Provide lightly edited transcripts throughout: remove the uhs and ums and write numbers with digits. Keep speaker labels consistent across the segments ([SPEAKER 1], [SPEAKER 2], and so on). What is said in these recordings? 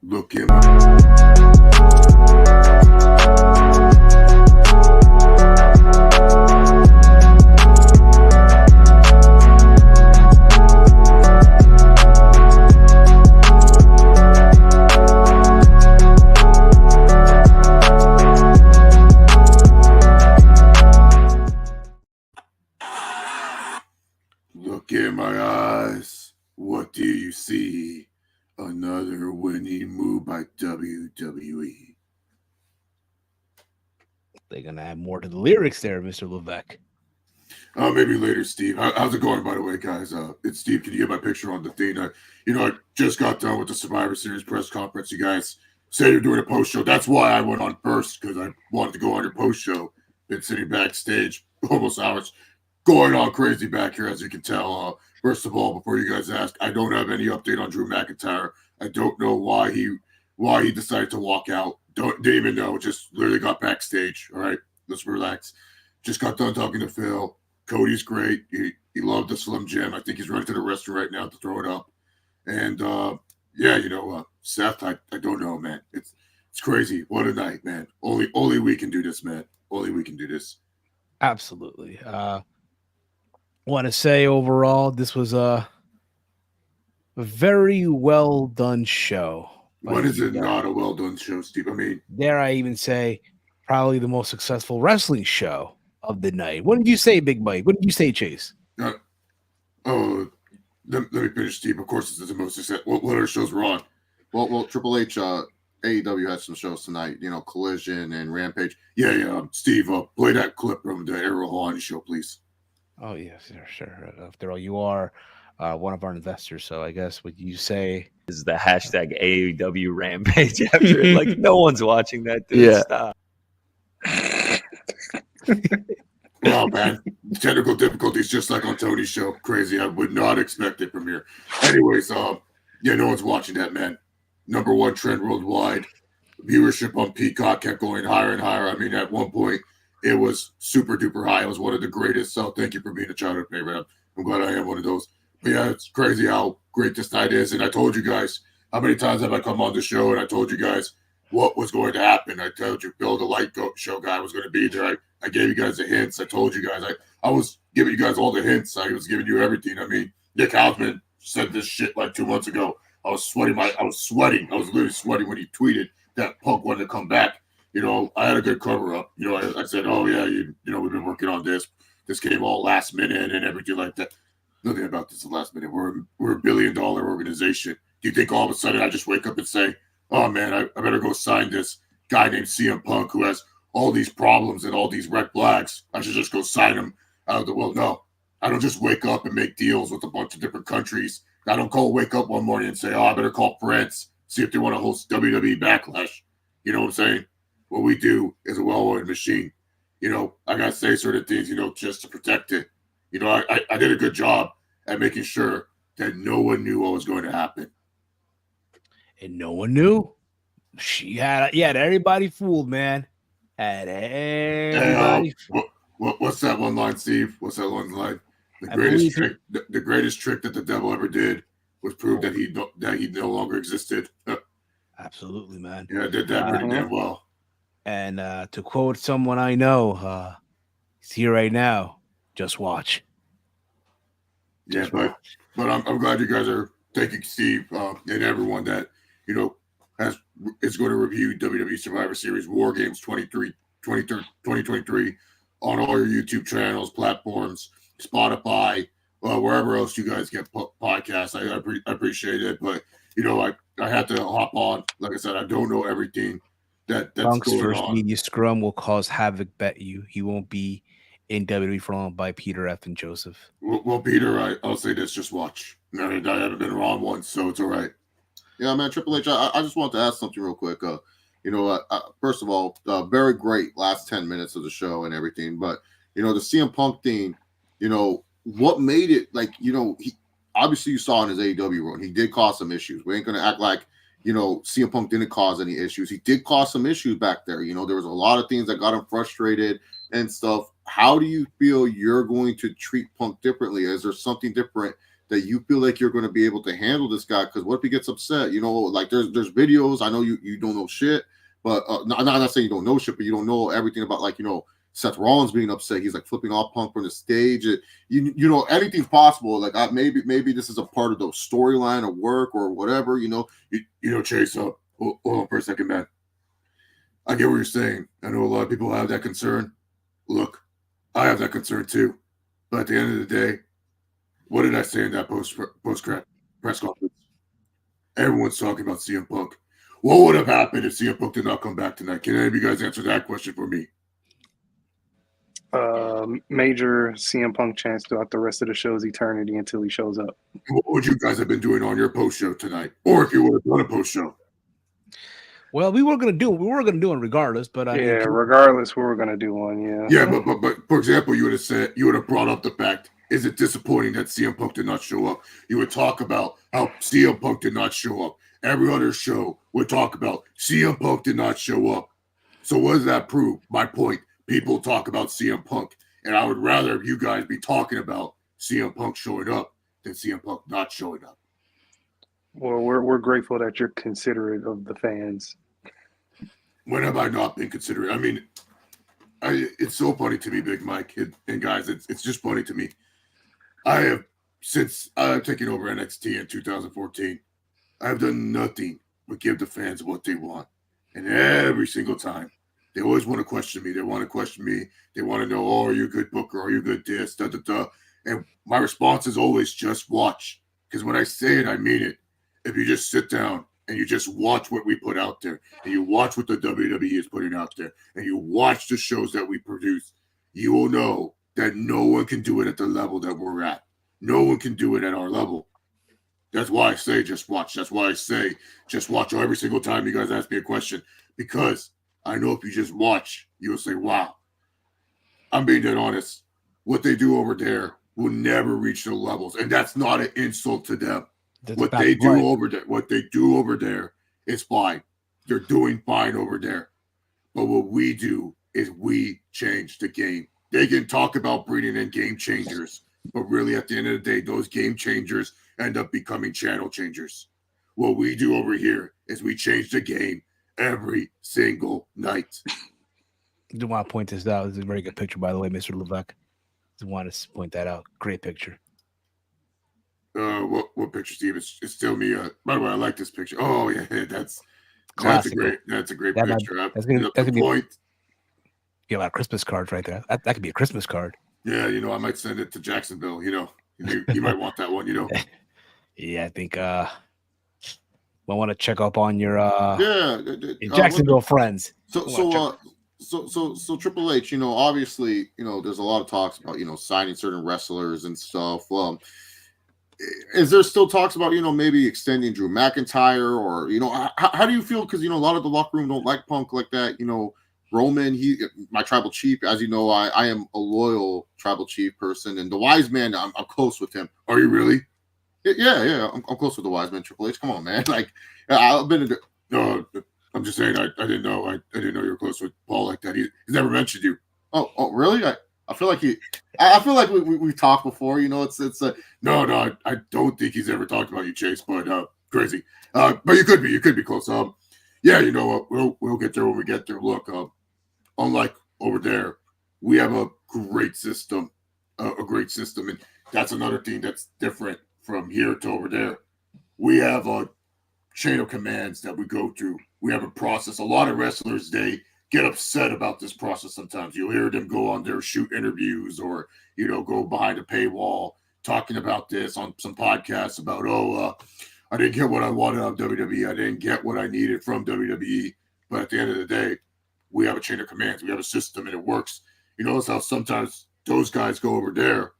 [SPEAKER 1] Look at my... Look in my eyes. What do you see? Another winning move by WWE.
[SPEAKER 2] They're going to add more to the lyrics there, Mr. Levesque.
[SPEAKER 1] Maybe later, Steve. How's it going, by the way, guys? It's Steve. Can you get my picture on the thing? I just got done with the Survivor Series press conference. You guys say you're doing a post show. That's why I went on first, because I wanted to go on your post show. Been sitting backstage almost hours, going all crazy back here, as you can tell. First of all, before you guys ask, I don't have any update on Drew McIntyre. I don't know why he decided to walk out. Didn't even know. Just literally got backstage. All right, let's relax. Just got done talking to Phil. Cody's great. He loved the Slim Jim. I think he's running to the restaurant right now to throw it up. And Seth, I don't know, man. It's crazy. What a night, man. Only we can do this, man. Only we can do this.
[SPEAKER 2] Absolutely. Want to say overall, this was a very well done show.
[SPEAKER 1] What is it not a well done show, Steve? I mean,
[SPEAKER 2] dare I even say, probably the most successful wrestling show of the night. What did you say, Big Mike? What did you say, Chase?
[SPEAKER 1] Let me finish, Steve. Of course, this is the most successful. What other shows were on?
[SPEAKER 3] Well, Triple H, AEW had some shows tonight. Collision and Rampage.
[SPEAKER 1] Yeah. Steve, play that clip from the Ariel Hawani show, please.
[SPEAKER 2] Oh yes, sure. After all, you are one of our investors, so I guess what you say
[SPEAKER 4] is the hashtag AEW Rampage after it. Like no one's watching that. Dude.
[SPEAKER 5] Yeah.
[SPEAKER 4] Stop.
[SPEAKER 1] Oh man, technical difficulties just like on Tony's show. Crazy. I would not expect it from here. Anyways, no one's watching that, man. Number one trend worldwide. Viewership on Peacock kept going higher and higher. I mean, at one point it was super duper high. It was one of the greatest. So thank you for being a childhood favorite. I'm glad I am one of those. But yeah, it's crazy how great this night is. And I told you guys, how many times have I come on the show and I told you guys what was going to happen? I told you Bill, the light show guy, was going to be there. I gave you guys the hints. I told you guys. I was giving you guys all the hints. I was giving you everything. I mean, Nick Hausman said this shit like 2 months ago. I was sweating. I was literally sweating when he tweeted that Punk wanted to come back. I had a good cover up. I said, oh yeah, we've been working on this. This came all last minute and everything like that. Nothing about this is last minute. We're a $1 billion organization. Do you think all of a sudden I just wake up and say, oh man, I better go sign this guy named CM Punk who has all these problems and all these red flags. I should just go sign him out of the world. No, I don't just wake up and make deals with a bunch of different countries. I don't wake up one morning and say, oh, I better call France, see if they want to host WWE Backlash. You know what I'm saying? What we do is a well-oiled machine. I got to say certain things, just to protect it. I did a good job at making sure that no one knew what was going to happen.
[SPEAKER 2] And no one knew. She had everybody fooled, man. Had everybody fooled.
[SPEAKER 1] What's that one line, Steve? What's that one line? The greatest trick that the devil ever did was prove that he no longer existed.
[SPEAKER 2] Absolutely, man.
[SPEAKER 1] Yeah, I did that pretty damn well.
[SPEAKER 2] And to quote someone I know, he's here right now. Just watch.
[SPEAKER 1] Yeah, but I'm glad you guys are thanking Steve and everyone that is going to review WWE Survivor Series War Games 2023 on all your YouTube channels, platforms, Spotify, wherever else you guys get podcasts. I appreciate it, but I had to hop on. Like I said, I don't know everything that's
[SPEAKER 2] Punk's
[SPEAKER 1] going
[SPEAKER 2] first
[SPEAKER 1] on.
[SPEAKER 2] media scrum will cause havoc. Bet you he won't be in WWE for long by Peter F. and Joseph.
[SPEAKER 1] Well, Peter, I'll say this: just watch. I haven't been wrong once, so it's all right.
[SPEAKER 3] Yeah, man, Triple H, I just want to ask something real quick. First of all, very great last 10 minutes of the show and everything. But, the CM Punk thing, what made it he obviously you saw in his AEW run, he did cause some issues. We ain't going to act like, CM Punk didn't cause any issues. He did cause some issues back there. There was a lot of things that got him frustrated and stuff. How do you feel you're going to treat Punk differently? Is there something different that you feel like you're going to be able to handle this guy? Because what if he gets upset? You know, like there's videos. I know you don't know shit, but I'm not saying you don't know shit, but you don't know everything about, like, you know, Seth Rollins being upset. He's like flipping off Punk from the stage. You know, anything's possible. Like maybe this is a part of the storyline or work or whatever. You know,
[SPEAKER 1] Chase. Hold on for a second, man. I get what you're saying. I know a lot of people have that concern. Look, I have that concern too. But at the end of the day, what did I say in that post press conference? Everyone's talking about CM Punk. What would have happened if CM Punk did not come back tonight? Can any of you guys answer that question for me?
[SPEAKER 5] Major CM Punk chance throughout the rest of the show's eternity until he shows up.
[SPEAKER 1] What would you guys have been doing on your post show tonight? Or if you would have done a post show?
[SPEAKER 2] Well, we were gonna do it regardless, but I mean,
[SPEAKER 5] regardless, we were gonna do one.
[SPEAKER 1] Yeah, but for example, you would have brought up the fact, is it disappointing that CM Punk did not show up? You would talk about how CM Punk did not show up. Every other show would talk about CM Punk did not show up. So what does that prove? My point. People talk about CM Punk, and I would rather you guys be talking about CM Punk showing up than CM Punk not showing up.
[SPEAKER 5] Well, we're grateful that you're considerate of the fans.
[SPEAKER 1] When have I not been considerate? I mean, it's so funny to me, Big Mike, and guys, it's just funny to me. Since I've taken over NXT in 2014, I've done nothing but give the fans what they want. And every single time, they always want to question me. They want to question me. They want to know, oh, are you a good booker? Are you a good this? Da, da, da. And my response is always just watch. Because when I say it, I mean it. If you just sit down and you just watch what we put out there, and you watch what the WWE is putting out there, and you watch the shows that we produce, you will know that no one can do it at the level that we're at. No one can do it at our level. That's why I say just watch. That's why I say just watch every single time you guys ask me a question. Because I know if you just watch, you'll say, wow. I'm being dead honest. What they do over there will never reach their levels. And that's not an insult to them. What they do over there is fine. They're doing fine over there. But what we do is we change the game. They can talk about bringing in game changers, but really at the end of the day, those game changers end up becoming channel changers. What we do over here is we change the game every single night.
[SPEAKER 2] I do want to point this out. This is a very good picture, by the way, Mr. Levesque. Just wanted to point that out. Great picture.
[SPEAKER 1] What picture, Steve? It's still me. By the way, I like this picture. Oh yeah, that's a great picture.
[SPEAKER 2] That's gonna be point. You get a lot of Christmas cards right there. That could be a Christmas card.
[SPEAKER 1] Yeah, I might send it to Jacksonville. You might want that one.
[SPEAKER 2] Yeah, I think I want to check up on your
[SPEAKER 3] your
[SPEAKER 2] Jacksonville friends.
[SPEAKER 3] So Triple H, obviously, there's a lot of talks about, signing certain wrestlers and stuff. Is there still talks about, maybe extending Drew McIntyre, or, how do you feel? Because, a lot of the locker room don't like Punk like that. Roman, my tribal chief, as you know, I am a loyal tribal chief person, and the wise man, I'm close with him.
[SPEAKER 1] Are you really?
[SPEAKER 3] Yeah. I'm close with the wise man, Triple H. Come on, man. Like, I've been in
[SPEAKER 1] no, I'm just saying, I didn't know. I didn't know you were close with Paul like that. He's never mentioned you.
[SPEAKER 3] Oh, really? I feel like we talked before. It's
[SPEAKER 1] no. I don't think he's ever talked about you, Chase. But crazy. But you could be close. Yeah, you know what? We'll get there when we get there. Look, unlike over there, we have a great system, and that's another thing that's different from here to over there. We have a chain of commands that we go through. We have a process. A lot of wrestlers, they get upset about this process sometimes. You'll hear them go on their shoot interviews or, go behind a paywall talking about this on some podcasts about, I didn't get what I wanted out of WWE. I didn't get what I needed from WWE. But at the end of the day, we have a chain of commands. We have a system, and it works. You notice how sometimes those guys go over there,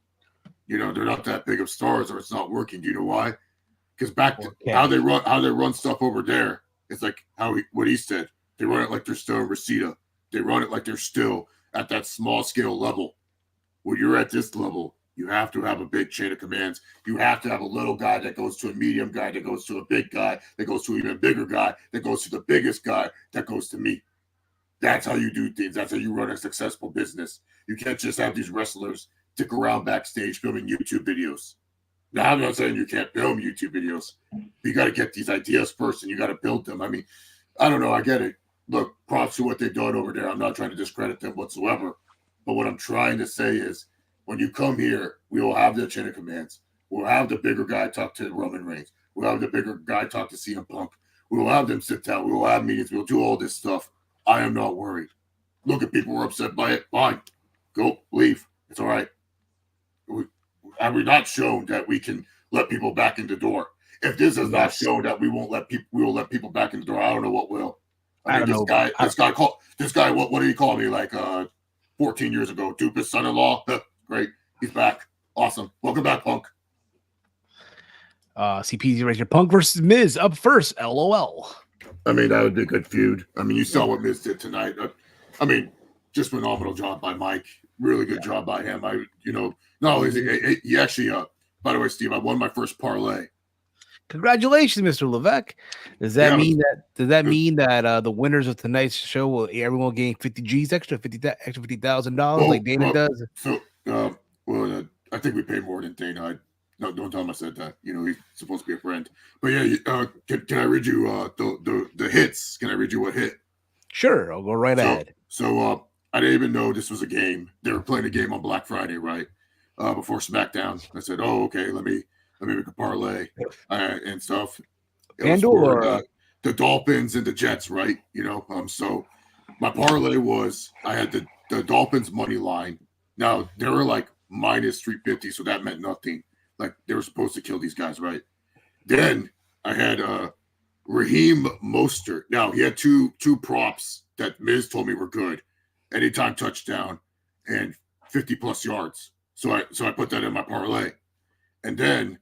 [SPEAKER 1] they're not that big of stars, or it's not working. Do you know why? Because how they run stuff over there, it's like what he said. They run it like they're still in Reseda. They run it like they're still at that small scale level. When you're at this level, you have to have a big chain of commands. You have to have a little guy that goes to a medium guy, that goes to a big guy, that goes to an even bigger guy, that goes to the biggest guy, that goes to me. That's how you do things. That's how you run a successful business. You can't just have these wrestlers dick around backstage filming YouTube videos. Now, I'm not saying you can't film YouTube videos. But you got to get these ideas first, and you got to build them. I mean, I don't know. I get it. Look, props to what they've done over there. I'm not trying to discredit them whatsoever. But what I'm trying to say is, when you come here, we will have the chain of commands. We'll have the bigger guy talk to Roman Reigns. We'll have the bigger guy talk to CM Punk. We will have them sit down. We will have meetings. We'll do all this stuff. I am not worried. Look, if people were upset by it, fine. Go, leave. It's all right. Have we not shown that we can let people back in the door? If this has not shown that we will let people back in the door, I don't know what will. I mean, this guy, what did he call me? Like 14 years ago, Dupa's son-in-law. Great, he's back. Awesome. Welcome back, Punk.
[SPEAKER 2] CPZ Ranger Punk versus Miz up first. LOL.
[SPEAKER 1] I mean, that would be a good feud. I mean, you saw what Miz did tonight. I mean, just phenomenal job by Mike. Really good job by him. Not only is he actually, by the way, Steve, I won my first parlay.
[SPEAKER 2] Congratulations, Mr. Levesque. Does that mean that the winners of tonight's show will everyone gain 50 G's extra $50,000 like Dana does?
[SPEAKER 1] So, I think we paid more than Dana. No, don't tell him I said that. He's supposed to be a friend. But yeah, can I read you the hits? Can I read you what hit?
[SPEAKER 2] Sure, I'll go right ahead.
[SPEAKER 1] So I didn't even know this was a game. They were playing a game on Black Friday, right? Before SmackDown. I said, "Oh, okay, let me make a parlay and stuff."
[SPEAKER 2] FanDuel
[SPEAKER 1] the Dolphins and the Jets, right? So my parlay was I had the Dolphins money line. Now they were like minus 350, so that meant nothing. Like they were supposed to kill these guys, right? Then I had Raheem Mostert. Now he had two props that Miz told me were good. Anytime touchdown and 50 plus yards. So I put that in my parlay. And then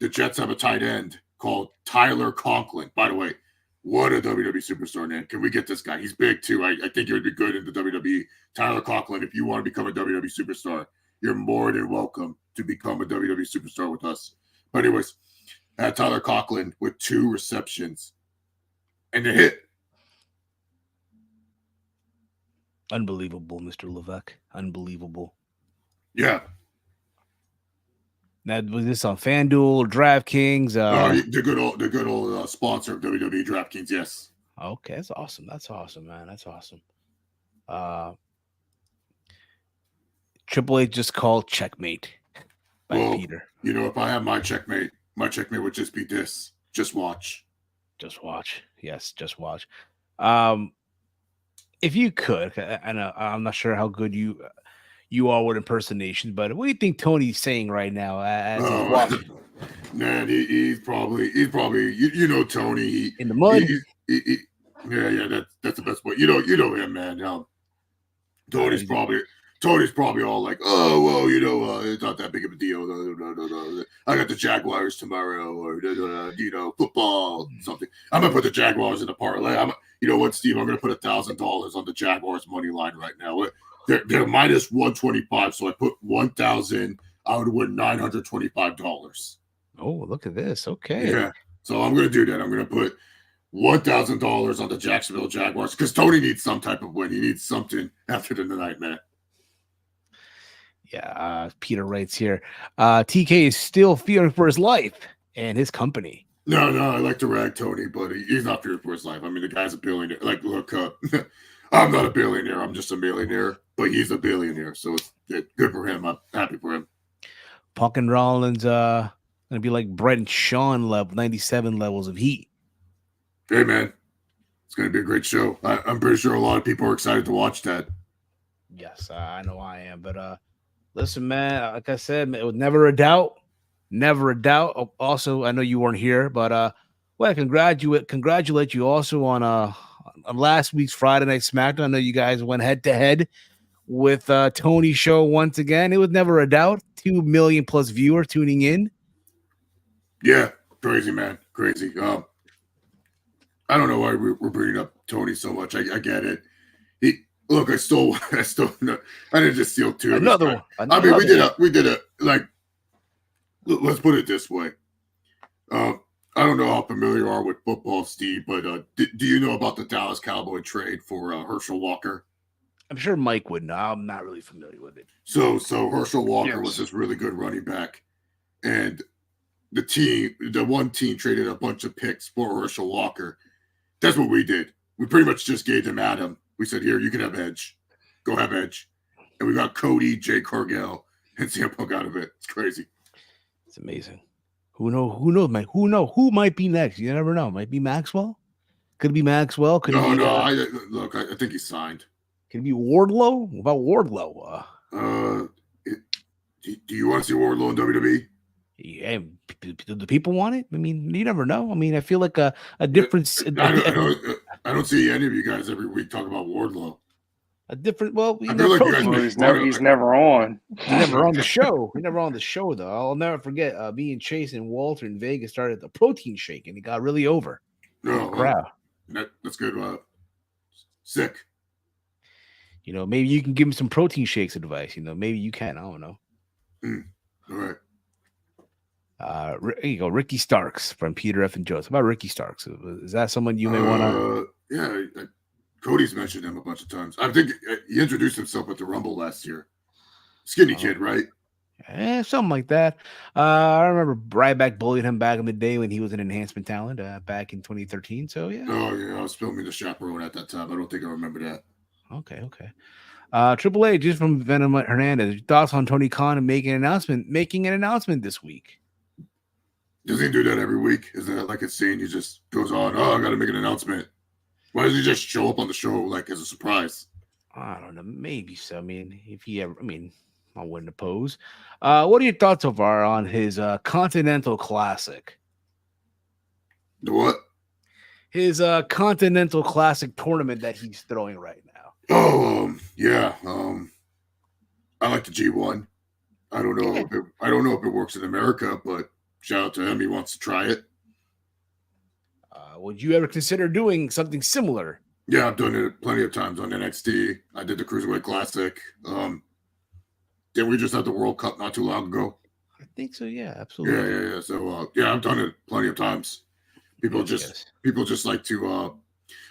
[SPEAKER 1] the Jets have a tight end called Tyler Conklin. By the way, what a WWE superstar name. Can we get this guy? He's big too. I think he would be good in the WWE. Tyler Conklin, if you want to become a WWE superstar, you're more than welcome to become a WWE superstar with us. But anyways, I had Tyler Conklin with 2 receptions and a hit.
[SPEAKER 2] Unbelievable, Mr. Levesque. Unbelievable.
[SPEAKER 1] Yeah.
[SPEAKER 2] Now, was this on FanDuel, DraftKings?
[SPEAKER 1] The good old sponsor of WWE, DraftKings, yes.
[SPEAKER 2] Okay, that's awesome. That's awesome, man. That's awesome. Triple H just called checkmate by Peter.
[SPEAKER 1] If I have my checkmate would just be this. Just watch.
[SPEAKER 2] Just watch. Yes, just watch. If you could, and I'm not sure how good you are with impersonations, but what do you think Tony's saying right now as he's watching?
[SPEAKER 1] Man, he's probably Tony
[SPEAKER 2] in the mud.
[SPEAKER 1] Yeah, that's the best way. You know him, man. Tony's probably all like, oh well, it's not that big of a deal. No. I got the Jaguars tomorrow, or football something. I'm gonna put the Jaguars in the parlay. You know what, Steve? I'm gonna put $1,000 on the Jaguars money line right now. They're minus 125, so I put 1,000. I would win $925.
[SPEAKER 2] Oh, look at this. Okay.
[SPEAKER 1] Yeah. So I'm gonna do that. I'm gonna put $1,000 on the Jacksonville Jaguars because Tony needs some type of win. He needs something after the night, man.
[SPEAKER 2] Yeah, Peter writes here. TK is still fearing for his life and his company.
[SPEAKER 1] No, I like to rag Tony, but he's not fearing for his life. I mean, the guy's a billionaire. Like, look, I'm not a billionaire. I'm just a millionaire, but he's a billionaire. So it's good for him. I'm happy for him.
[SPEAKER 2] Punk and Rollins going to be like Brett and Shawn level, 97 levels of heat.
[SPEAKER 1] Hey, man. It's going to be a great show. I'm pretty sure a lot of people are excited to watch that.
[SPEAKER 2] Yes, I know I am. But listen, man, like I said, it was never a doubt. Never a doubt. Also, I know you weren't here, but I congratulate you also on last week's Friday Night SmackDown. I know you guys went head to head with Tony's show once again. It was never a doubt. 2 million plus viewers tuning in.
[SPEAKER 1] Yeah, crazy, man, crazy. I don't know why we're bringing up Tony so much. I get it. Look, I didn't just steal 2.
[SPEAKER 2] Another one.
[SPEAKER 1] I mean, we did a like. Let's put it this way. I don't know how familiar you are with football, Steve, but do you know about the Dallas Cowboy trade for Herschel Walker?
[SPEAKER 2] I'm sure Mike would know. I'm not really familiar with it.
[SPEAKER 1] So Herschel Walker was this really good running back, and the one team traded a bunch of picks for Herschel Walker. That's what we did. We pretty much just gave them Adam. We said, here, you can have Edge. Go have Edge. And we got Cody, Jay Cargill, and CM Punk out of it. It's crazy.
[SPEAKER 2] It's amazing. Who knows? Who might be next? You never know. Might be Maxwell. Could it be Maxwell? Could it be,
[SPEAKER 1] I think he's signed.
[SPEAKER 2] Could it be Wardlow? What about Wardlow?
[SPEAKER 1] Do you want to see Wardlow in WWE?
[SPEAKER 2] Yeah, do the people want it? I mean, you never know. I mean, I feel like a difference.
[SPEAKER 1] I don't see any of you guys every week talk about Wardlow.
[SPEAKER 2] A different. Well,
[SPEAKER 1] I feel like you guys
[SPEAKER 5] he's never on.
[SPEAKER 2] He's never on the show. He's never on the show, though. I'll never forget. Me and Chase and Walter in Vegas started the protein shake, and it got really over.
[SPEAKER 1] No,
[SPEAKER 2] crowd.
[SPEAKER 1] That's good. Sick.
[SPEAKER 2] You know, maybe you can give him some protein shakes advice. You know, maybe you can. I don't know.
[SPEAKER 1] All right.
[SPEAKER 2] Here you go, Ricky Starks from Peter F. and Joe's. How about Ricky Starks? Is that someone you may want to?
[SPEAKER 1] Yeah, Cody's mentioned him a bunch of times. I think he introduced himself at the Rumble last year. Skinny kid, right?
[SPEAKER 2] Something like that. I remember Ryback bullied him back in the day when he was an enhancement talent back in 2013. So yeah.
[SPEAKER 1] Oh yeah, I was filming the chaperone at that time. I don't think I remember that.
[SPEAKER 2] Okay. Triple H, just from Venom Hernandez. Thoughts on Tony Khan and making an announcement this week?
[SPEAKER 1] Does he do that every week? Isn't that like a scene? He just goes on, I got to make an announcement. Why does he just show up on the show like as a surprise?
[SPEAKER 2] I don't know. Maybe so. I mean, I wouldn't oppose. What are your thoughts so far on his Continental Classic?
[SPEAKER 1] The what?
[SPEAKER 2] His Continental Classic tournament that he's throwing right now.
[SPEAKER 1] Oh, yeah. I like the G1. I don't know if it works in America, but shout out to him. He wants to try it.
[SPEAKER 2] Would you ever consider doing something similar?
[SPEAKER 1] Yeah, I've done it plenty of times on NXT. I did the Cruiserweight Classic. Didn't we just have the World Cup not too long ago?
[SPEAKER 2] I think so. Yeah, absolutely.
[SPEAKER 1] Yeah. So I've done it plenty of times. People just like to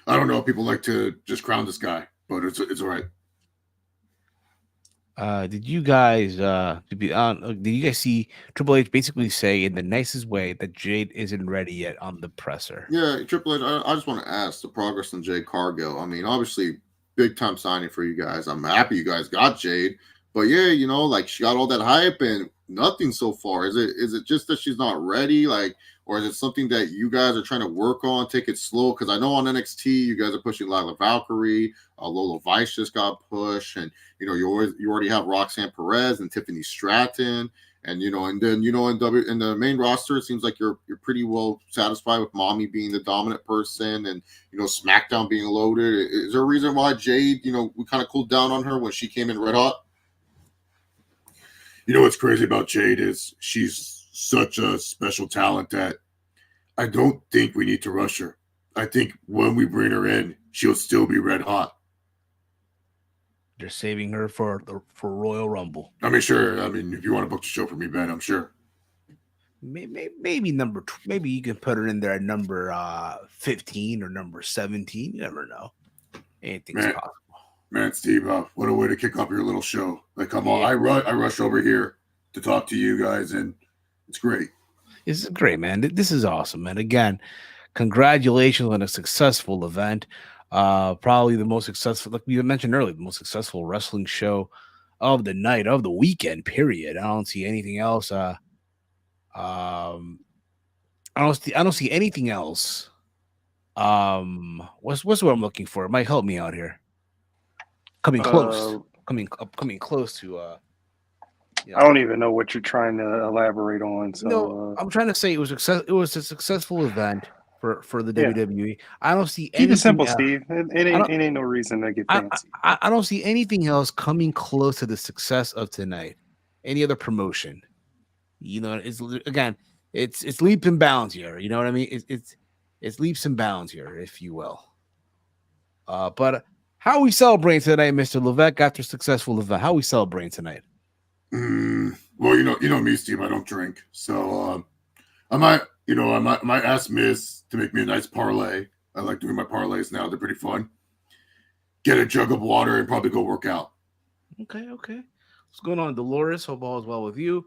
[SPEAKER 1] I don't know. People like to just crown this guy, but it's all right.
[SPEAKER 2] Did you guys see Triple H basically say in the nicest way that Jade isn't ready yet on the presser?
[SPEAKER 3] Yeah, Triple H, I just want to ask the progress on Jade Cargill. I mean, obviously, big time signing for you guys. I'm happy you guys got Jade, but yeah, like she got all that hype and nothing so far. Is it just that she's not ready, or is it something that you guys are trying to work on? Take it slow, because I know on NXT you guys are pushing Lila Valkyrie, Lola Vice just got pushed, and you already have Roxanne Perez and Tiffany Stratton, and then in the main roster it seems like you're pretty well satisfied with Mommy being the dominant person, and SmackDown being loaded. Is there a reason why Jade, we kind of cooled down on her when she came in red hot?
[SPEAKER 1] What's crazy about Jade is she's such a special talent that I don't think we need to rush her. I think when we bring her in, she'll still be red hot.
[SPEAKER 2] They're saving her for Royal Rumble.
[SPEAKER 1] I mean, sure. I mean, if you want to book the show for me, Ben, I'm sure.
[SPEAKER 2] Maybe maybe you can put her in there at number 15 or number 17. You never know. Anything's possible.
[SPEAKER 1] Man, Steve, what a way to kick off your little show. Come on. I rush over here to talk to you guys, and it's great.
[SPEAKER 2] This is great, man. This is awesome, man. Again, congratulations on a successful event. Probably the most successful, like we mentioned earlier, the most successful wrestling show of the night, of the weekend, period. I don't see anything else. I don't see anything else. What's what I'm looking for? It might help me out here. Coming close to
[SPEAKER 5] I don't even know what you're trying to elaborate on. So
[SPEAKER 2] no, I'm trying to say it was a successful event for the WWE. I don't see
[SPEAKER 5] keep it simple, Steve. It ain't no reason to get fancy.
[SPEAKER 2] I don't see anything else coming close to the success of tonight. Any other promotion, it's leaps and bounds here. You know what I mean? It's leaps and bounds here, if you will. But how are we celebrating tonight, Mr. Levesque, after a successful event? How are we celebrating tonight?
[SPEAKER 1] Well, you know me, Steve. I don't drink, so I might ask Miz to make me a nice parlay. I like doing my parlays now; they're pretty fun. Get a jug of water and probably go work out.
[SPEAKER 2] Okay. What's going on, Dolores? Hope all is well with you.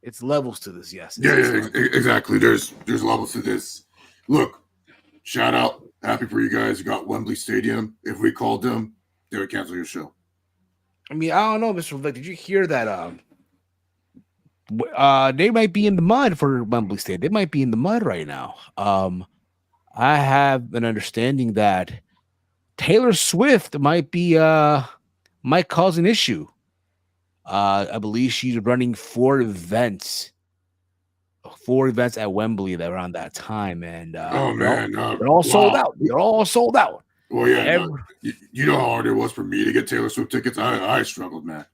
[SPEAKER 2] It's levels to this. Yes.
[SPEAKER 1] Yeah,
[SPEAKER 2] It's
[SPEAKER 1] yeah,
[SPEAKER 2] levels.
[SPEAKER 1] exactly. There's levels to this. Look, shout out, happy for you guys. You got Wembley Stadium. If we called them, they would cancel your show.
[SPEAKER 2] I mean, I don't know, Mr. Vic. Did you hear that? They might be in the mud for Wembley State. They might be in the mud right now. I have an understanding that Taylor Swift might cause an issue. I believe she's running 4 events at Wembley that around that time, and
[SPEAKER 1] Oh man,
[SPEAKER 2] they're all sold
[SPEAKER 1] wow.
[SPEAKER 2] out. They're all sold out.
[SPEAKER 1] Well, yeah,
[SPEAKER 2] Every-
[SPEAKER 1] no, you know how hard it was for me to get Taylor Swift tickets. I struggled, man.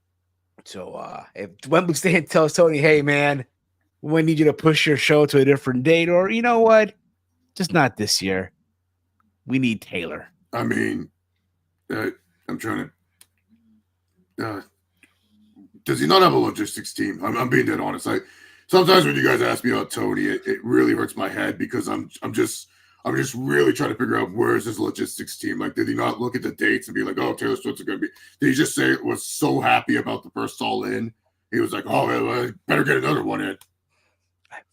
[SPEAKER 2] So if Wembley State tells Tony, hey man, we need you to push your show to a different date, or you know what, just not this year. We need Taylor.
[SPEAKER 1] I mean, I'm trying to. Does he not have a logistics team? I'm being dead honest. Sometimes when you guys ask me about Tony, it really hurts my head because I'm just really trying to figure out where is his logistics team. Like, did he not look at the dates and be like, "Oh, Taylor Swift's going to be"? Did he just say it was so happy about the first All In? He was like, "Oh, well, I better get another one in."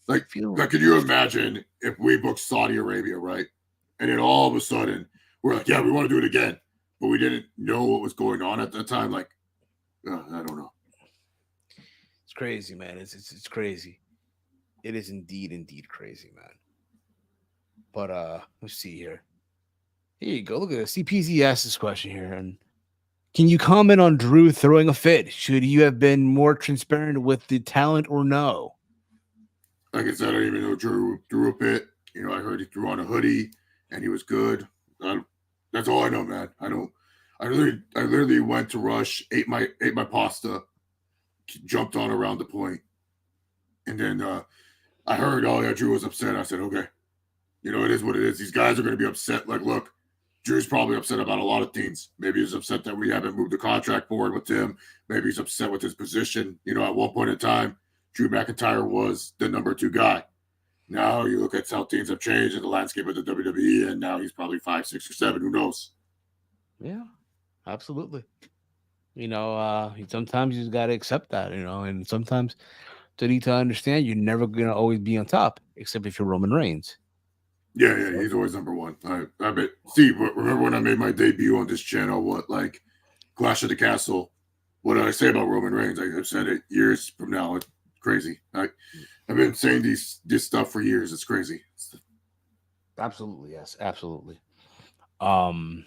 [SPEAKER 1] Like, could you imagine if we booked Saudi Arabia, right? And then all of a sudden we're like, "Yeah, we want to do it again," but we didn't know what was going on at that time. Like, I don't know.
[SPEAKER 2] It's crazy, man. It's crazy. It is indeed crazy, man. But let's see here. Here you go. Look at this. CPZ asked this question here. And can you comment on Drew throwing a fit? Should you have been more transparent with the talent or no?
[SPEAKER 1] Like I said, I didn't even know Drew threw a fit. You know, I heard he threw on a hoodie and he was good. That's all I know, man. I literally went to Rush, ate my pasta, jumped on around the point, and then I heard, oh yeah, Drew was upset. I said, okay, you know, it is what it is. These guys are going to be upset. Like, look, Drew's probably upset about a lot of things. Maybe he's upset that we haven't moved the contract forward with him. Maybe he's upset with his position. You know, at one point in time, Drew McIntyre was the number 2 guy. Now you look at how things have changed in the landscape of the WWE, and now he's probably 5, 6, or 7. Who knows?
[SPEAKER 2] Yeah, absolutely. You know, sometimes you just got to accept that, you know, and sometimes you need to understand you're never going to always be on top, except if you're Roman Reigns.
[SPEAKER 1] Yeah, he's always number 1. I bet. Steve, remember when I made my debut on this channel? Like Clash of the Castle? What did I say about Roman Reigns? I've said it years from now. It's crazy. I've been saying this stuff for years. It's crazy.
[SPEAKER 2] Absolutely, yes, absolutely. I'm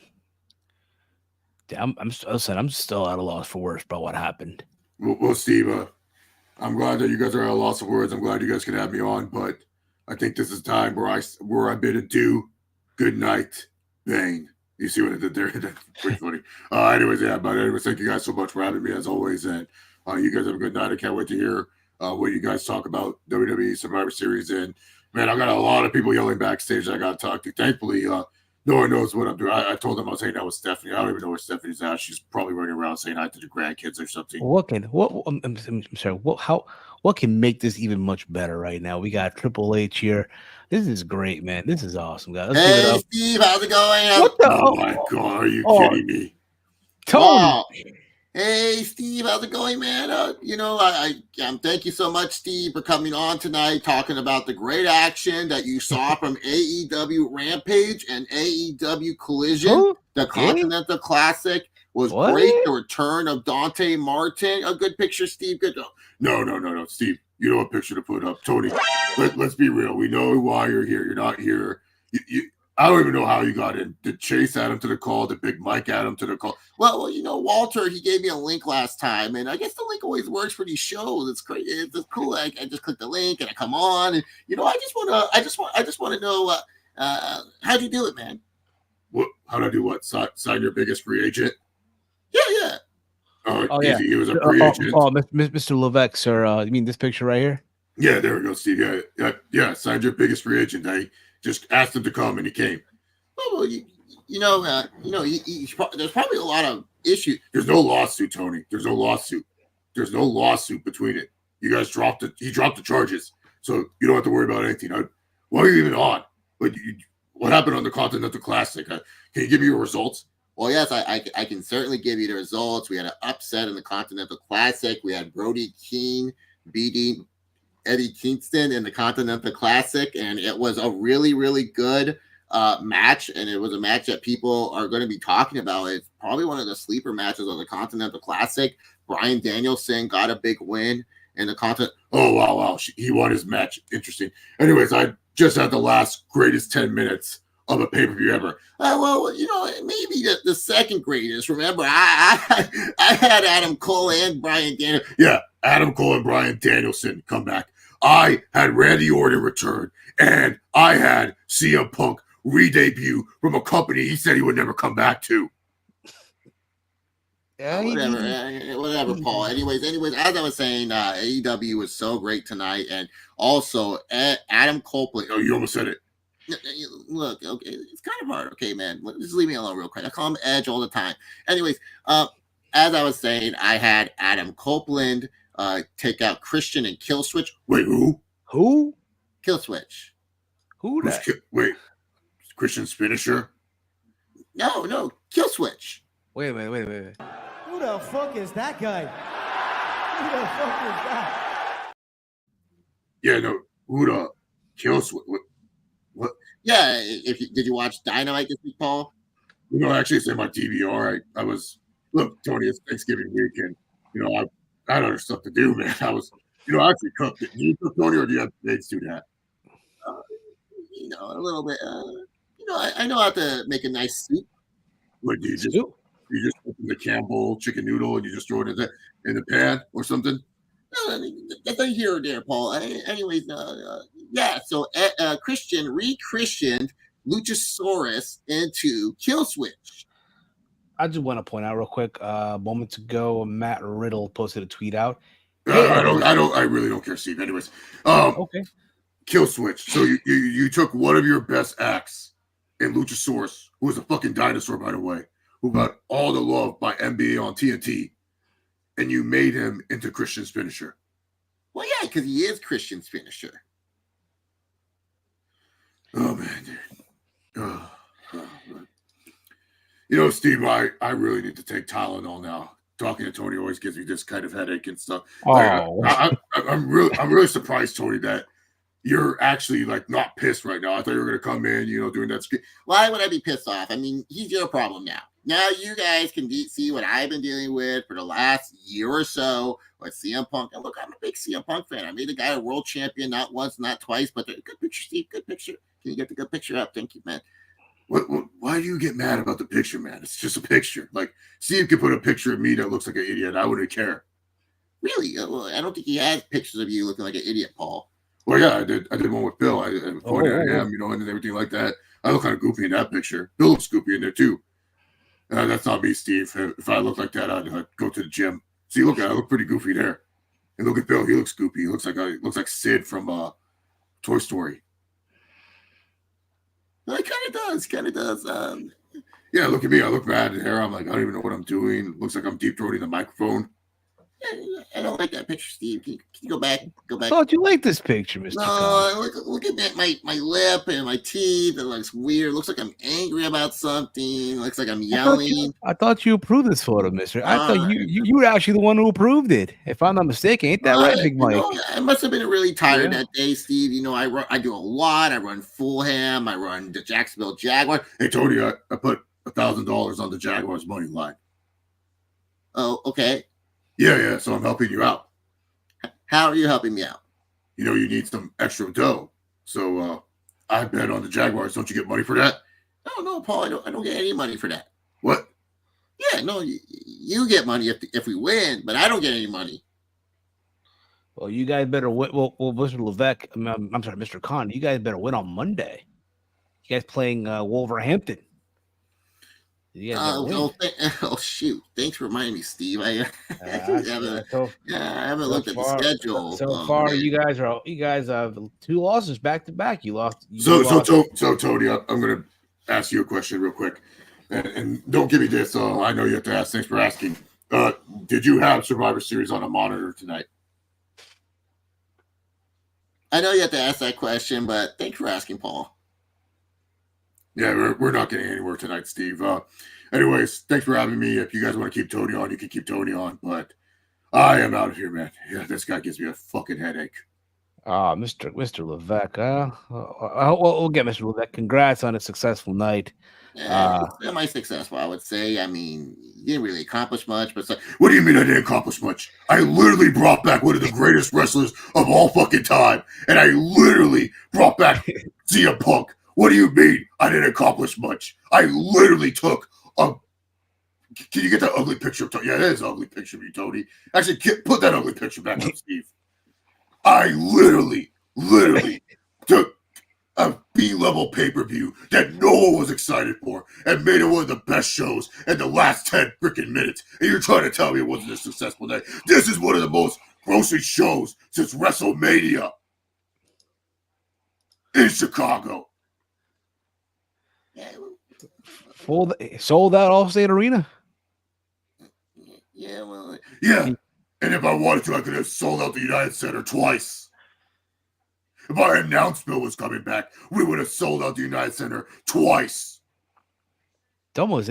[SPEAKER 2] still at a loss for words about what happened.
[SPEAKER 1] Well, Steve, I'm glad that you guys are at a loss of words. I'm glad you guys can have me on, but I think this is time where I bid adieu, good night, bang. You see what I did there? That's pretty funny. Anyways, thank you guys so much for having me as always, and you guys have a good night. I can't wait to hear what you guys talk about WWE Survivor Series. And man, I got a lot of people yelling backstage that I got to talk to. Thankfully, no one knows what I'm doing. I told them I was hanging out with Stephanie. I don't even know where Stephanie's at. She's probably running around saying hi to the grandkids or something.
[SPEAKER 2] I'm sorry. What can make this even much better right now? We got Triple H here. This is great, man. This is awesome, guys. Let's give it up.
[SPEAKER 3] Steve, how's it going?
[SPEAKER 2] What the?
[SPEAKER 1] Oh my God, are you kidding me?
[SPEAKER 2] Tony.
[SPEAKER 3] Wow. Hey, Steve, how's it going, man? You know, thank you so much, Steve, for coming on tonight, talking about the great action that you saw from AEW Rampage and AEW Collision.
[SPEAKER 2] Who?
[SPEAKER 3] The Continental Classic was great. The return of Dante Martin. A good picture, Steve. Good.
[SPEAKER 1] No, Steve. You know what picture to put up, Tony. Let's be real. We know why you're here. You're not here. I don't even know how you got in. Did Chase add him to the call? Did Big Mike add him to the call?
[SPEAKER 3] Well, you know, Walter, he gave me a link last time, and I guess the link always works for these shows. It's crazy. It's cool. I just click the link and I come on, and you know, I just want to know how'd you do it, man?
[SPEAKER 1] What? How'd I do what? Sign your biggest free agent?
[SPEAKER 3] Yeah.
[SPEAKER 2] Oh yeah,
[SPEAKER 1] he was a free agent.
[SPEAKER 2] Mr. Levesque, sir. You mean this picture right here?
[SPEAKER 1] Yeah, there we go, Steve. Yeah. Signed your biggest free agent. I just asked him to come, and he came.
[SPEAKER 3] Well, there's probably a lot of issues.
[SPEAKER 1] There's no lawsuit, Tony. There's no lawsuit between it. You guys dropped it. He dropped the charges, so you don't have to worry about anything. Why are you even on? What happened on the Continental Classic? Can you give me your results?
[SPEAKER 3] Well, yes, I can certainly give you the results. We had an upset in the Continental Classic. We had Brody King beating Eddie Kingston in the Continental Classic, and it was a really, really good match, and it was a match that people are going to be talking about. It's probably one of the sleeper matches of the Continental Classic. Bryan Danielson got a big win in the Continental. Oh, wow. He won his match. Interesting. Anyways, I just had the last greatest 10 minutes of a pay-per-view ever. Well, you know, maybe the second greatest. Remember, I had Adam Cole and Bryan Danielson. Yeah, Adam Cole and Bryan Danielson come back. I had Randy Orton return, and I had CM Punk re-debut from a company he said he would never come back to. Whatever, Paul. Anyways, as I was saying, AEW was so great tonight, and also Adam Copeland. Oh, you almost said it. Look, okay, it's kind of hard. Okay, man, just leave me alone real quick. I call him Edge all the time. Anyways, as I was saying, I had Adam Copeland take out Christian and Kill Switch. Wait, who?
[SPEAKER 2] Who?
[SPEAKER 3] Kill Switch.
[SPEAKER 2] Who that?
[SPEAKER 1] Wait, Christian's finisher?
[SPEAKER 3] No, Kill Switch.
[SPEAKER 2] Wait a minute.
[SPEAKER 6] Who the fuck is that guy? Who the fuck is that?
[SPEAKER 1] Yeah, no, who the Kill Switch? What?
[SPEAKER 3] Yeah, did you watch Dynamite this week, Paul?
[SPEAKER 1] You know, actually, it's in my DVR. I was, look, Tony, it's Thanksgiving weekend. You know, I had other stuff to do, man. I was, you know, I actually cooked it. Do you cook, Tony, or do you have kids do that? You know, a little bit. You know, I know how to make a nice soup. What do you just? You just open the Campbell chicken noodle and you just throw it in the pan or something? No, that's a here or there, Paul. Anyways, yeah. So Christian re-Christianed Luchasaurus into Kill Switch.
[SPEAKER 2] I just want to point out real quick. Moments ago, Matt Riddle posted a tweet out.
[SPEAKER 1] I really don't care, Steve. Anyways,
[SPEAKER 2] okay.
[SPEAKER 1] Kill Switch. So you took one of your best acts in Luchasaurus, who was a fucking dinosaur, by the way, who got all the love by NBA on TNT, and you made him into Christian's finisher. Well, yeah, because he is Christian's finisher. Oh, man, dude. Oh. You know, Steve, I really need to take Tylenol now. Talking to Tony always gives me this kind of headache and stuff.
[SPEAKER 2] Oh.
[SPEAKER 1] I'm really surprised, Tony, that you're actually like not pissed right now. I thought you were going to come in, you know, doing that. Why would I be pissed off? I mean, he's your problem now. Now you guys can see what I've been dealing with for the last year or so with CM Punk. And look, I'm a big CM Punk fan. I made the guy a world champion, not once, not twice, but good picture, Steve. Good picture. Can you get the good picture up? Thank you, man. Why do you get mad about the picture, man? It's just a picture. Like, Steve could put a picture of me that looks like an idiot. I wouldn't care. Really? Well, I don't think he has pictures of you looking like an idiot, Paul. Well, yeah, I did one with Bill. I pointed at him, you know, and everything like that. I look kind of goofy in that picture. Bill looks goofy in there, too. That's not me, Steve. If I look like that, I'd go to the gym. See, look, I look pretty goofy there. And look at Bill. He looks goofy. He looks like Sid from Toy Story. Well, he kind of does. Yeah, look at me. I look bad in hair. I'm like, I don't even know what I'm doing. Looks like I'm deep throating the microphone. I don't like that picture, Steve. Can you go back?
[SPEAKER 2] I thought you liked this picture, Mr.
[SPEAKER 3] No, look at that. My lip and my teeth. It looks weird. Looks like I'm angry about something. Looks like I'm yelling.
[SPEAKER 2] I thought you approved this photo, mister. I thought you were actually the one who approved it. If I'm not mistaken, ain't that right, Big Mike?
[SPEAKER 3] I must have been really tired that day, Steve. You know, I do a lot. I run Fulham. I run the Jacksonville Jaguars. Hey, Tony, I put $1,000 on the Jaguars money line. Oh, okay. Yeah. So I'm helping you out. How are you helping me out? You know, you need some extra dough. So I bet on the Jaguars. Don't you get money for that? No, Paul. I don't get any money for that. What? Yeah, no, you get money if we win, but I don't get any money.
[SPEAKER 2] Well, you guys better win. Well, Mr. Levesque, I'm sorry, Mr. Khan, you guys better win on Monday. You guys playing Wolverhampton.
[SPEAKER 3] Oh shoot! Thanks for reminding me, Steve. I haven't looked at the schedule.
[SPEAKER 2] So far, you guys have 2 losses back to back. You lost.
[SPEAKER 1] So Tony, I'm going to ask you a question real quick, and don't give me this. I know you have to ask. Thanks for asking. Did you have Survivor Series on a monitor tonight? I know you have to ask that question, but thanks for asking, Paul. Yeah, we're not getting anywhere tonight, Steve. Anyways, thanks for having me. If you guys want to keep Tony on, you can keep Tony on. But I am out of here, man. Yeah, this guy gives me a fucking headache.
[SPEAKER 2] Mr. Levesque. We'll get Mr. Levesque. Congrats on a successful night.
[SPEAKER 3] Semi-successful, I would say. I mean, you didn't really accomplish much, but
[SPEAKER 1] What do you mean I didn't accomplish much? I literally brought back one of the greatest wrestlers of all fucking time, and I literally brought back CM Punk. What do you mean I didn't accomplish much? I literally took a. Can you get that ugly picture of Tony? Yeah, that is an ugly picture of you, Tony. Actually, put that ugly picture back up, Steve. I literally took a B-level pay-per-view that no one was excited for and made it one of the best shows in the last 10 freaking minutes. And you're trying to tell me it wasn't a successful night. This is one of the most grossing shows since WrestleMania in Chicago.
[SPEAKER 2] Sold out Allstate Arena.
[SPEAKER 1] Yeah. And if I wanted to, I could have sold out the United Center twice. If our announcement was coming back, we would have sold out the United Center twice.
[SPEAKER 2] Someone would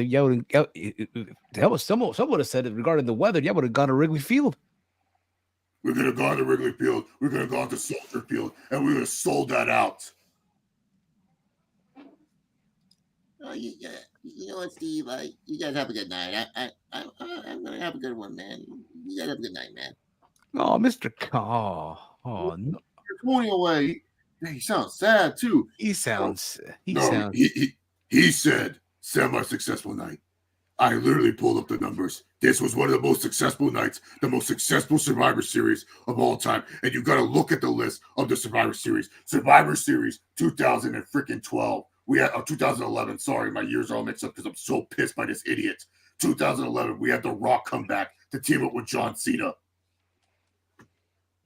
[SPEAKER 2] have said it regarding the weather. Yeah, would have gone to Wrigley Field.
[SPEAKER 1] We could have gone to Wrigley Field. We could have gone to Soldier Field, and we would have sold that out.
[SPEAKER 3] oh, you know what, Steve? You guys have a good night. I'm gonna have a good one, man. You guys have a good night, man.
[SPEAKER 2] Oh, Mr. Oh, no.
[SPEAKER 3] You're going away. He sounds sad too.
[SPEAKER 2] He sounds. He
[SPEAKER 1] said semi-successful night. I literally pulled up the numbers. This was one of the most successful nights, the most successful Survivor Series of all time. And you got to look at the list of the Survivor Series. Survivor Series 2012. We had 2011. Sorry, my years are all mixed up because I'm so pissed by this idiot. 2011, we had The Rock come back to team up with John Cena.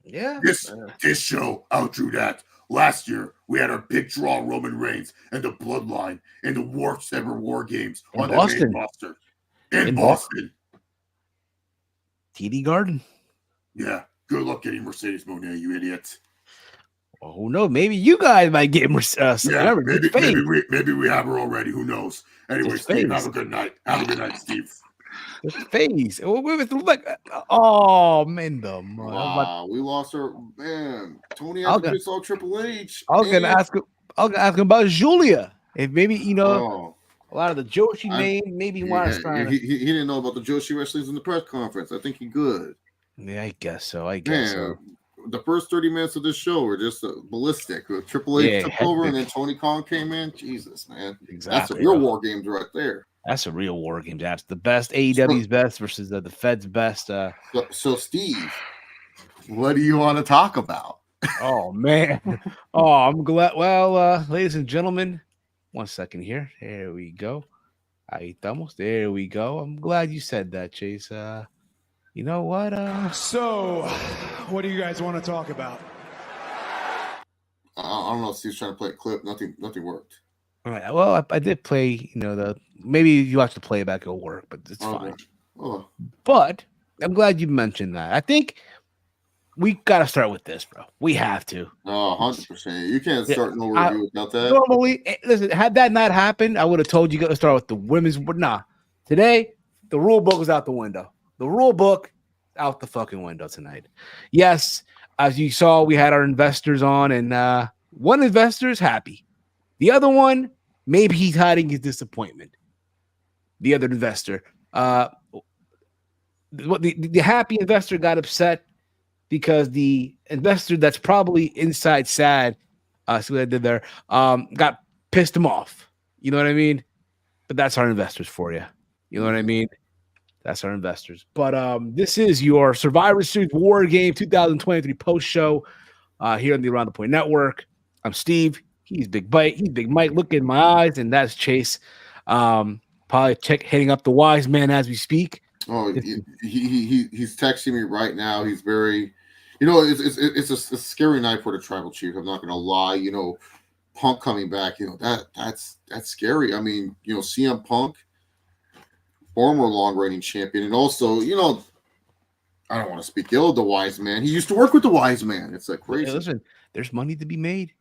[SPEAKER 2] Yeah.
[SPEAKER 1] This show outdrew that. Last year, we had our big draw Roman Reigns and the Bloodline in the worst ever War Games on the main roster. In Boston.
[SPEAKER 2] TD Garden.
[SPEAKER 1] Yeah. Good luck getting Mercedes Moné, you idiot.
[SPEAKER 2] Oh, who knows? Maybe you guys might get
[SPEAKER 1] maybe we have her already. Who knows? Anyway, Steve, have a good night. Have a good night, Steve.
[SPEAKER 2] Face. Oh man,
[SPEAKER 3] we lost her. Man, Tony had to piss off Triple H.
[SPEAKER 2] I was gonna ask him about Julia. If maybe a lot of the Joshi name. Maybe he wants to.
[SPEAKER 3] He didn't know about the Joshi wrestlers in the press conference. I think he good.
[SPEAKER 2] Yeah, I guess so.
[SPEAKER 3] The first 30 minutes of this show were just ballistic. Triple H took over, and then Tony Khan came in. Jesus, man,
[SPEAKER 2] exactly.
[SPEAKER 3] That's a real War Games right there.
[SPEAKER 2] That's a real War Games. That's the best. AEW's best versus the Fed's best.
[SPEAKER 3] So, Steve, what do you want to talk about?
[SPEAKER 2] Oh man. Oh, I'm glad. Well, ladies and gentlemen, 1 second here. There we go. Ahí estamos. There we go. I'm glad you said that, Chase. You know what?
[SPEAKER 6] So, what do you guys want to talk about?
[SPEAKER 3] I don't know if Steve's trying to play a clip. Nothing worked.
[SPEAKER 2] All right. Well, I did play. Maybe if you watch the playback, it'll work, but it's fine.
[SPEAKER 3] Oh.
[SPEAKER 2] But I'm glad you mentioned that. I think we got to start with this, bro. We have to.
[SPEAKER 3] Oh, 100%. You can't start no review without that.
[SPEAKER 2] Normally, listen, had that not happened, I would have told you got to start with the women's. Nah. Today, the rule book was out the window. The rule book out the fucking window tonight. Yes, as you saw, we had our investors on, and one investor is happy. The other one, maybe he's hiding his disappointment. The other investor. The happy investor got upset because the investor that's probably inside sad, see what I did there, got pissed him off. You know what I mean? But that's our investors for you. You know what I mean? That's our investors. But this is your Survivor Series War Game 2023 post show here on the Around the Point Network. I'm Steve. He's Big Bite. He's Big Mike. Look in my eyes, and that's Chase. Probably hitting up the wise man as we speak.
[SPEAKER 3] Oh, he's texting me right now. He's very, it's a scary night for the tribal chief. I'm not going to lie. Punk coming back. That's scary. I mean, CM Punk, former long reigning champion, and also, I don't want to speak ill of the wise man. He used to work with the wise man. It's like crazy.
[SPEAKER 2] Hey, listen, there's money to be made.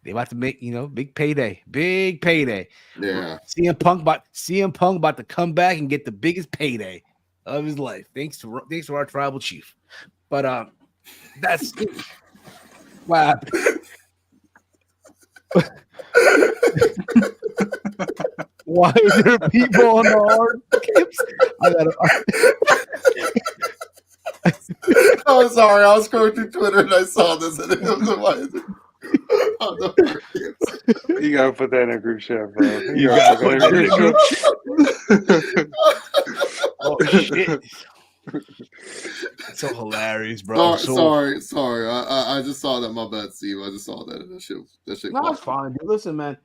[SPEAKER 2] They about to make, big payday.
[SPEAKER 3] Yeah.
[SPEAKER 2] CM Punk about to come back and get the biggest payday of his life. Thanks to our tribal chief. But that's it. What happened? Why are there people on the hard camps?
[SPEAKER 3] I'm sorry. I was going through Twitter and I saw this, and it was on the hard camps.
[SPEAKER 5] You gotta put that in a group chat, bro.
[SPEAKER 2] You gotta put that in a group chat. Oh shit! So hilarious, bro.
[SPEAKER 3] Sorry. I just saw that. My bad, Steve. I just saw that. That shit.
[SPEAKER 2] No, it's fine, dude. Listen, man.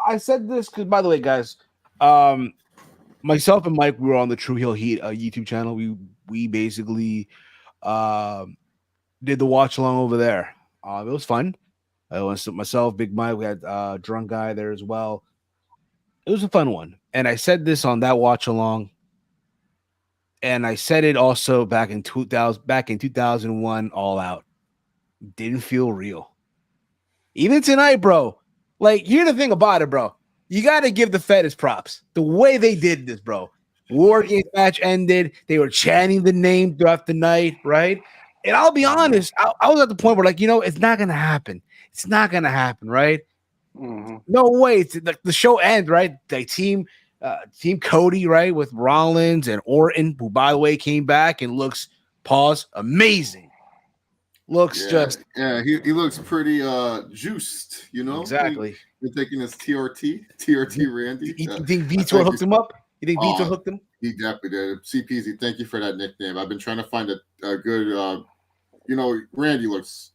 [SPEAKER 2] I said this because, by the way, guys, myself and Mike, we were on the True Heel Heat YouTube channel. We basically did the watch along over there. It was fun. I was myself, Big Mike. We had Drunk Guy there as well. It was a fun one, and I said this on that watch along, and I said it also back in 2001. All Out didn't feel real. Even tonight, bro. Like, here's the thing about it, bro. You got to give the Fed his props. The way they did this, bro. War Games match ended. They were chanting the name throughout the night, right? And I'll be honest, I was at the point where, like, it's not going to happen. It's not going to happen, right?
[SPEAKER 5] Mm-hmm.
[SPEAKER 2] No way. The show ends, right? The team Cody, right, with Rollins and Orton, who, by the way, came back and looks, amazing. Looks
[SPEAKER 3] he looks pretty juiced,
[SPEAKER 2] Exactly.
[SPEAKER 3] He's taking his TRT Randy.
[SPEAKER 2] You think Vitor hooked him up? You think Vitor hooked him?
[SPEAKER 3] He definitely did. CPZ, thank you for that nickname. I've been trying to find a good Randy looks.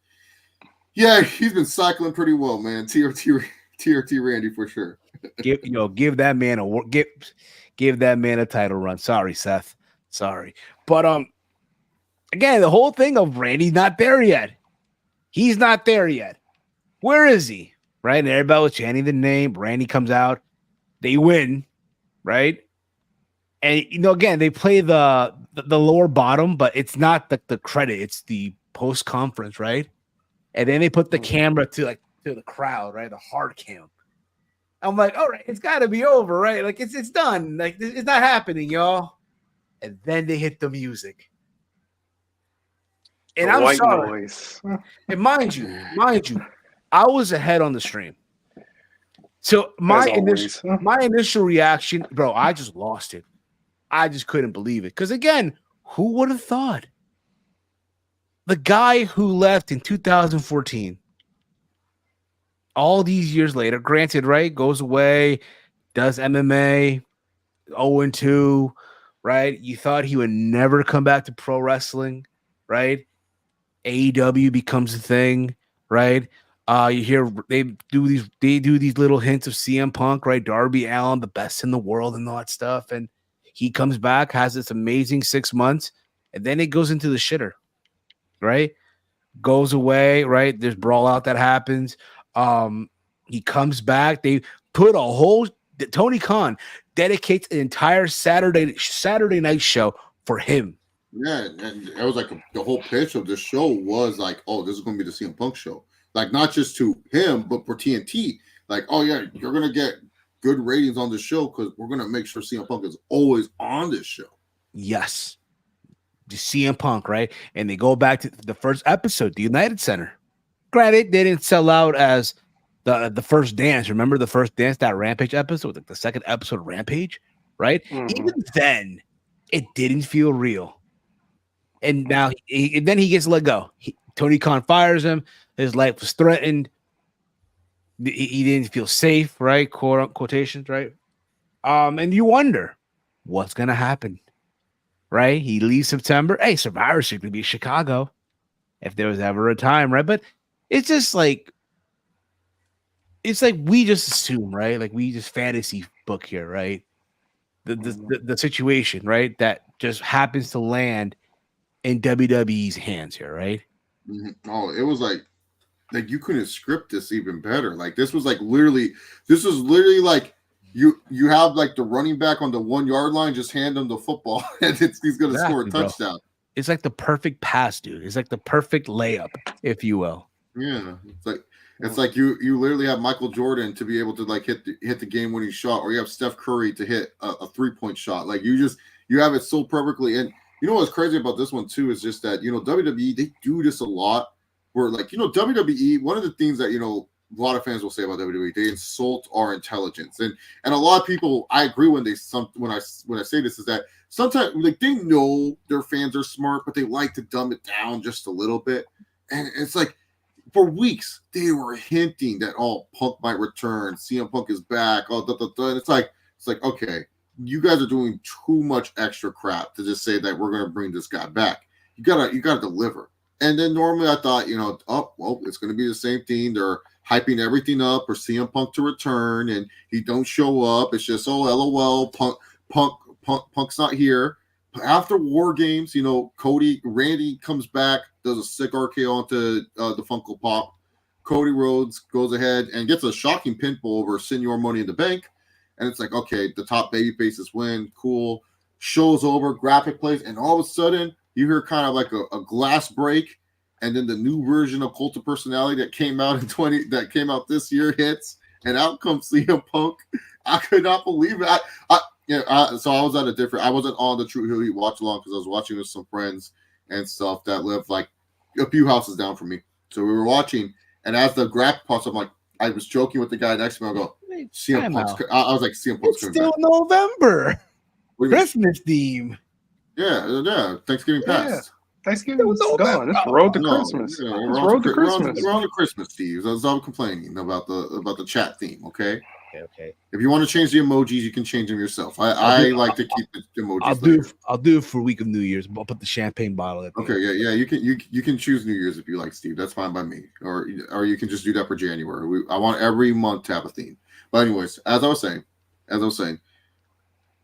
[SPEAKER 3] Yeah, he's been cycling pretty well, man. TRT Randy for sure.
[SPEAKER 2] Give that man give that man a title run. Sorry, Seth. Sorry. But again, the whole thing of Randy's not there yet. He's not there yet. Where is he? Right? And everybody was chanting the name. Randy comes out. They win. Right? And again, they play the lower bottom, but it's not the credit, it's the post-conference, right? And then they put the camera to the crowd, right? The hard cam. I'm like, all right, it's gotta be over, right? Like it's done. Like it's not happening, y'all. And then they hit the music. And
[SPEAKER 5] The
[SPEAKER 2] I'm
[SPEAKER 5] white
[SPEAKER 2] sorry.
[SPEAKER 5] noise.
[SPEAKER 2] And mind you, I was ahead on the stream. So my initial reaction, bro, I just lost it. I just couldn't believe it. Because again, who would have thought? The guy who left in 2014, all these years later, granted, right, goes away, does MMA, 0-2, right? You thought he would never come back to pro wrestling, right? AEW becomes a thing, right? You hear they do these little hints of CM Punk, right? Darby Allin, the best in the world, and all that stuff. And he comes back, has this amazing 6 months, and then it goes into the shitter, right? Goes away, right? There's brawl out that happens. He comes back. They put a whole Tony Khan dedicates an entire Saturday night show for him.
[SPEAKER 3] Yeah, and it was like the whole pitch of the show was like, oh, this is going to be the CM Punk show. Like, not just to him, but for TNT. Like, oh, yeah, you're going to get good ratings on the show because we're going to make sure CM Punk is always on this show.
[SPEAKER 2] Yes. The CM Punk, right? And they go back to the first episode, the United Center. Granted, they didn't sell out as the first dance. Remember the first dance, that Rampage episode, like the second episode of Rampage, right?
[SPEAKER 5] Mm-hmm.
[SPEAKER 2] Even then, it didn't feel real. And now, then he gets let go. Tony Khan fires him. His life was threatened. He didn't feel safe, right? Quotations, right? And you wonder what's going to happen, right? He leaves September. Hey, Survivor Series could be Chicago if there was ever a time, right? But it's just like, we just assume, right? Like we just fantasy book here, right? The situation, right? That just happens to land in WWE's hands here, right?
[SPEAKER 3] Mm-hmm. Oh, it was like you couldn't script this even better. Like this was literally like you have like the running back on the 1 yard line, just hand him the football and he's gonna score a touchdown.
[SPEAKER 2] Bro. It's like the perfect pass, dude. It's like the perfect layup, if you will.
[SPEAKER 3] Yeah, it's like you literally have Michael Jordan to be able to like hit the game winning shot, or you have Steph Curry to hit a 3-point shot. Like you have it so perfectly. And you know what's crazy about this one too is just that WWE, they do this a lot where like, WWE, one of the things that, a lot of fans will say about WWE, they insult our intelligence. And a lot of people, I agree when I say this, is that sometimes like they know their fans are smart, but they like to dumb it down just a little bit. And it's like for weeks they were hinting that Punk might return, CM Punk is back, and it's like okay, you guys are doing too much extra crap to just say that we're gonna bring this guy back. You gotta deliver. And then normally I thought, it's gonna be the same thing. They're hyping everything up for CM Punk to return, and he don't show up. It's just LOL. Punk's not here. But after War Games, Randy comes back, does a sick RKO onto the Funko Pop. Cody Rhodes goes ahead and gets a shocking pinfall over Senior Money in the Bank, and it's like, okay, the top baby faces win, cool. Show's over, graphic plays, and all of a sudden you hear kind of like a glass break. And then the new version of Cult of Personality that came out this year hits, and out comes CM Punk. I could not believe it. So I was I wasn't on the True Heel Heat watch along because I was watching with some friends and stuff that lived like a few houses down from me. So we were watching, and as the graphic pops up, I was joking with the guy next to me. I go, CM Punk's. I was like, CM Punk's
[SPEAKER 2] it's still November. Christmas
[SPEAKER 3] mean?
[SPEAKER 2] theme.
[SPEAKER 3] Yeah. Thanksgiving passed.
[SPEAKER 5] Thanksgiving's gone. It's road to Christmas.
[SPEAKER 3] Yeah,
[SPEAKER 5] it's road to Christmas.
[SPEAKER 3] We're on to Christmas, Steve. I was complaining about the chat theme. Okay.
[SPEAKER 2] Okay.
[SPEAKER 3] If you want to change the emojis, you can change them yourself. I like to keep the emojis.
[SPEAKER 2] I'll do it for week of New Year's. I'll put the champagne bottle at the
[SPEAKER 3] Okay.
[SPEAKER 2] end.
[SPEAKER 3] Yeah. You can choose New Year's if you like, Steve. That's fine by me. Or you can just do that for January. I want every month to have a theme. But anyways, as I was saying,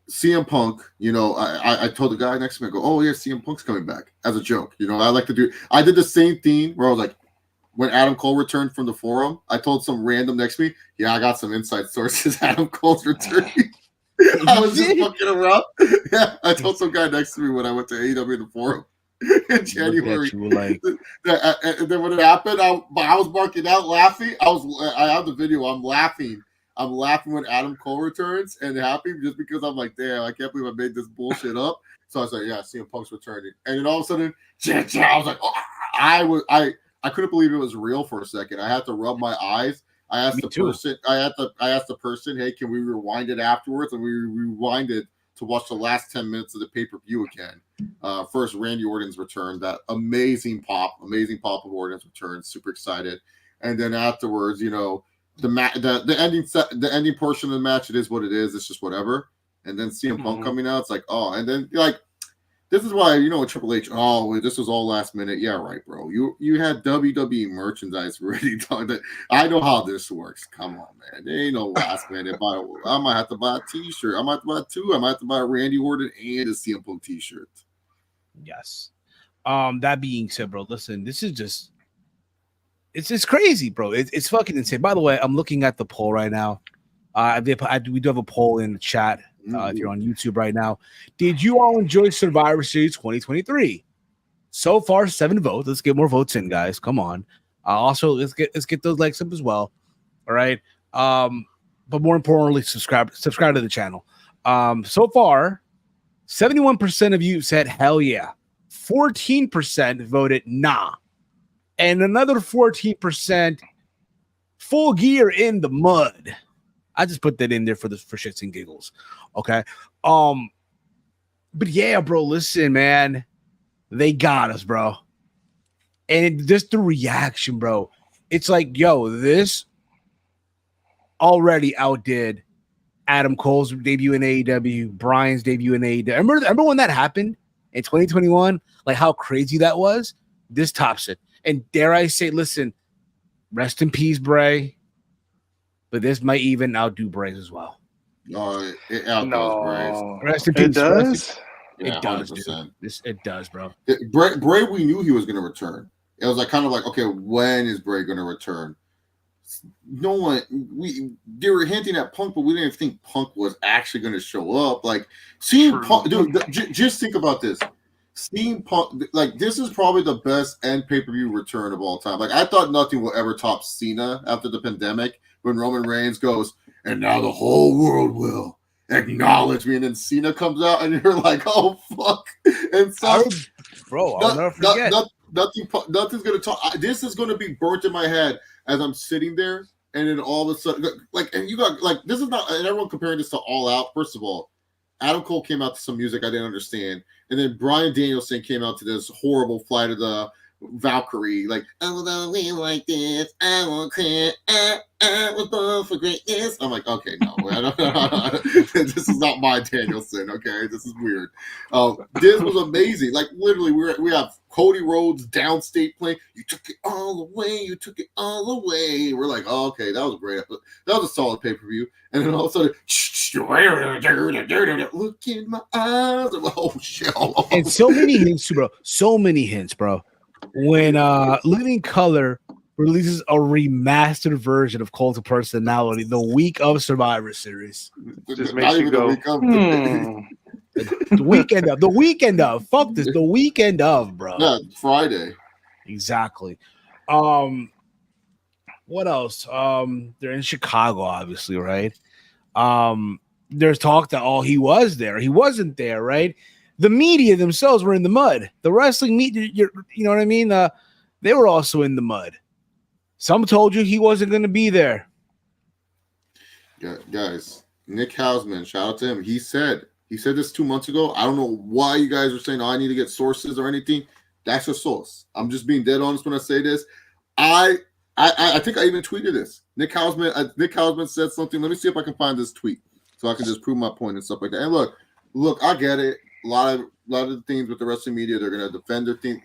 [SPEAKER 3] CM Punk, I told the guy next to me, I go, oh yeah, CM Punk's coming back as a joke. I did the same thing where I was like, when Adam Cole returned from the forum, I told some random next to me, yeah, I got some inside sources. Adam Cole's returning. I was just fucking around. Yeah, I told some guy next to me when I went to AEW in the forum in January. And then when it happened, I was barking out, laughing. I have the video. I'm laughing when Adam Cole returns and happy just because I'm like, damn, I can't believe I made this bullshit up. So I was like, yeah, CM Punk's returning. And then all of a sudden, I was like, oh, I couldn't believe it was real for a second. I had to rub my eyes. I asked the person, hey, can we rewind it afterwards? And we rewinded to watch the last 10 minutes of the pay-per-view again. First, Randy Orton's return, that amazing pop of Orton's return. Super excited. And then afterwards, the ending portion of the match, it is what it is. It's just whatever. And then CM Punk coming out, it's like, oh, and then like, this is why, Triple H, this was all last minute. Yeah, right, bro. You had WWE merchandise ready. I know how this works. Come on, man. There ain't no last minute. I might have to buy a t-shirt. I might have to buy two. I might have to buy a Randy Orton and a CM Punk t-shirt.
[SPEAKER 2] Yes. That being said, bro, listen, this is just it's crazy, bro. It's fucking insane. By the way, I'm looking at the poll right now. We do have a poll in the chat. If you're on YouTube right now, did you all enjoy Survivor Series 2023? So far, 7 votes. Let's get more votes in, guys. Come on. Also, let's get those likes up as well. All right. But more importantly, subscribe to the channel. So far, 71% of you said hell yeah. 14% voted nah, and another 14% full gear in the mud. I just put that in there for shits and giggles. Okay. But yeah, bro, listen, man. They got us, bro. And just the reaction, bro. It's like, yo, this already outdid Adam Cole's debut in AEW, Bryan's debut in AEW. Remember when that happened in 2021? Like how crazy that was? This tops it. And dare I say, listen, rest in peace, Bray. But this might even outdo Bray as well.
[SPEAKER 3] It outdoes Bray.
[SPEAKER 2] Rest in peace.
[SPEAKER 5] It does?
[SPEAKER 2] It does, dude. It does, bro.
[SPEAKER 3] Bray, we knew he was going to return. It was kind of like, okay, when is Bray going to return? No one, they were hinting at Punk, but we didn't think Punk was actually going to show up. Like, seeing Punk, dude, just think about this. Seeing Punk, like, this is probably the best end pay-per-view return of all time. Like, I thought nothing will ever top Cena after the pandemic when Roman Reigns goes, and now the whole world will acknowledge me. And then Cena comes out, and you're like, oh, fuck. And so,
[SPEAKER 2] bro, I'll never forget.
[SPEAKER 3] nothing's gonna talk. This is gonna be burnt in my head as I'm sitting there, and then all of a sudden, like, and you got like this is not, and everyone comparing this to All Out. First of all, Adam Cole came out to some music I didn't understand, and then Bryan Danielson came out to this horrible Flight of the Valkyrie, like, I will not live like this, I won't quit, I was born for greatness. I'm like, okay, no, this is not my Danielson, okay? This is weird. This was amazing. Like, literally, we have Cody Rhodes downstate playing, you took it all away, you took it all away. We're like, oh, okay, that was great. That was a solid pay-per-view. And then all of a sudden, look in my eyes. I'm like, oh, shit.
[SPEAKER 2] And so many hints, bro. So many hints, bro. When Living Color releases a remastered version of Cult of Personality the week of Survivor Series.
[SPEAKER 5] Just makes you go,
[SPEAKER 2] The weekend of. Fuck this. The weekend of, bro.
[SPEAKER 3] Yeah, Friday.
[SPEAKER 2] Exactly. What else? They're in Chicago, obviously, right? There's talk that he was there. He wasn't there, right? The media themselves were in the mud. The wrestling media, you know what I mean? They were also in the mud. Some told you he wasn't going to be there.
[SPEAKER 3] Yeah, guys, Nick Hausman, shout out to him. He said this 2 months ago. I don't know why you guys are saying, I need to get sources or anything. That's your source. I'm just being dead honest when I say this. I think I even tweeted this. Nick Hausman said something. Let me see if I can find this tweet so I can just prove my point and stuff like that. And look, I get it. A lot of the things with the wrestling media, they're going to defend their thing.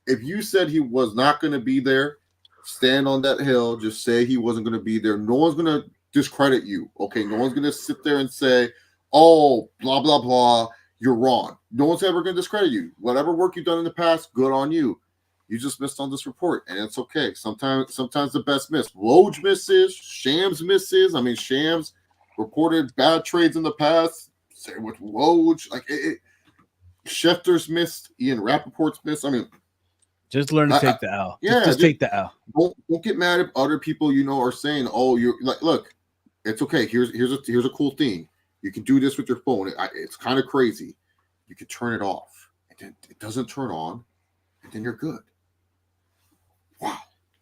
[SPEAKER 3] If you said he was not going to be there, stand on that hill. Just say he wasn't going to be there. No one's going to discredit you. Okay, no one's going to sit there and say, "Oh, blah blah blah, you're wrong." No one's ever going to discredit you. Whatever work you've done in the past, good on you. You just missed on this report, and it's okay. Sometimes the best miss. Woj misses. Shams misses. I mean, Shams reported bad trades in the past. Same with Woj. Like Schefter's missed. Ian Rappaport's missed. I mean,
[SPEAKER 2] just learn to take the L.
[SPEAKER 3] Yeah,
[SPEAKER 2] just take the L.
[SPEAKER 3] Don't get mad if other people are saying, "Oh, you're like, look, it's okay. Here's a cool thing. You can do this with your phone. It's kind of crazy. You can turn it off, and then it doesn't turn on, and then you're good." Wow.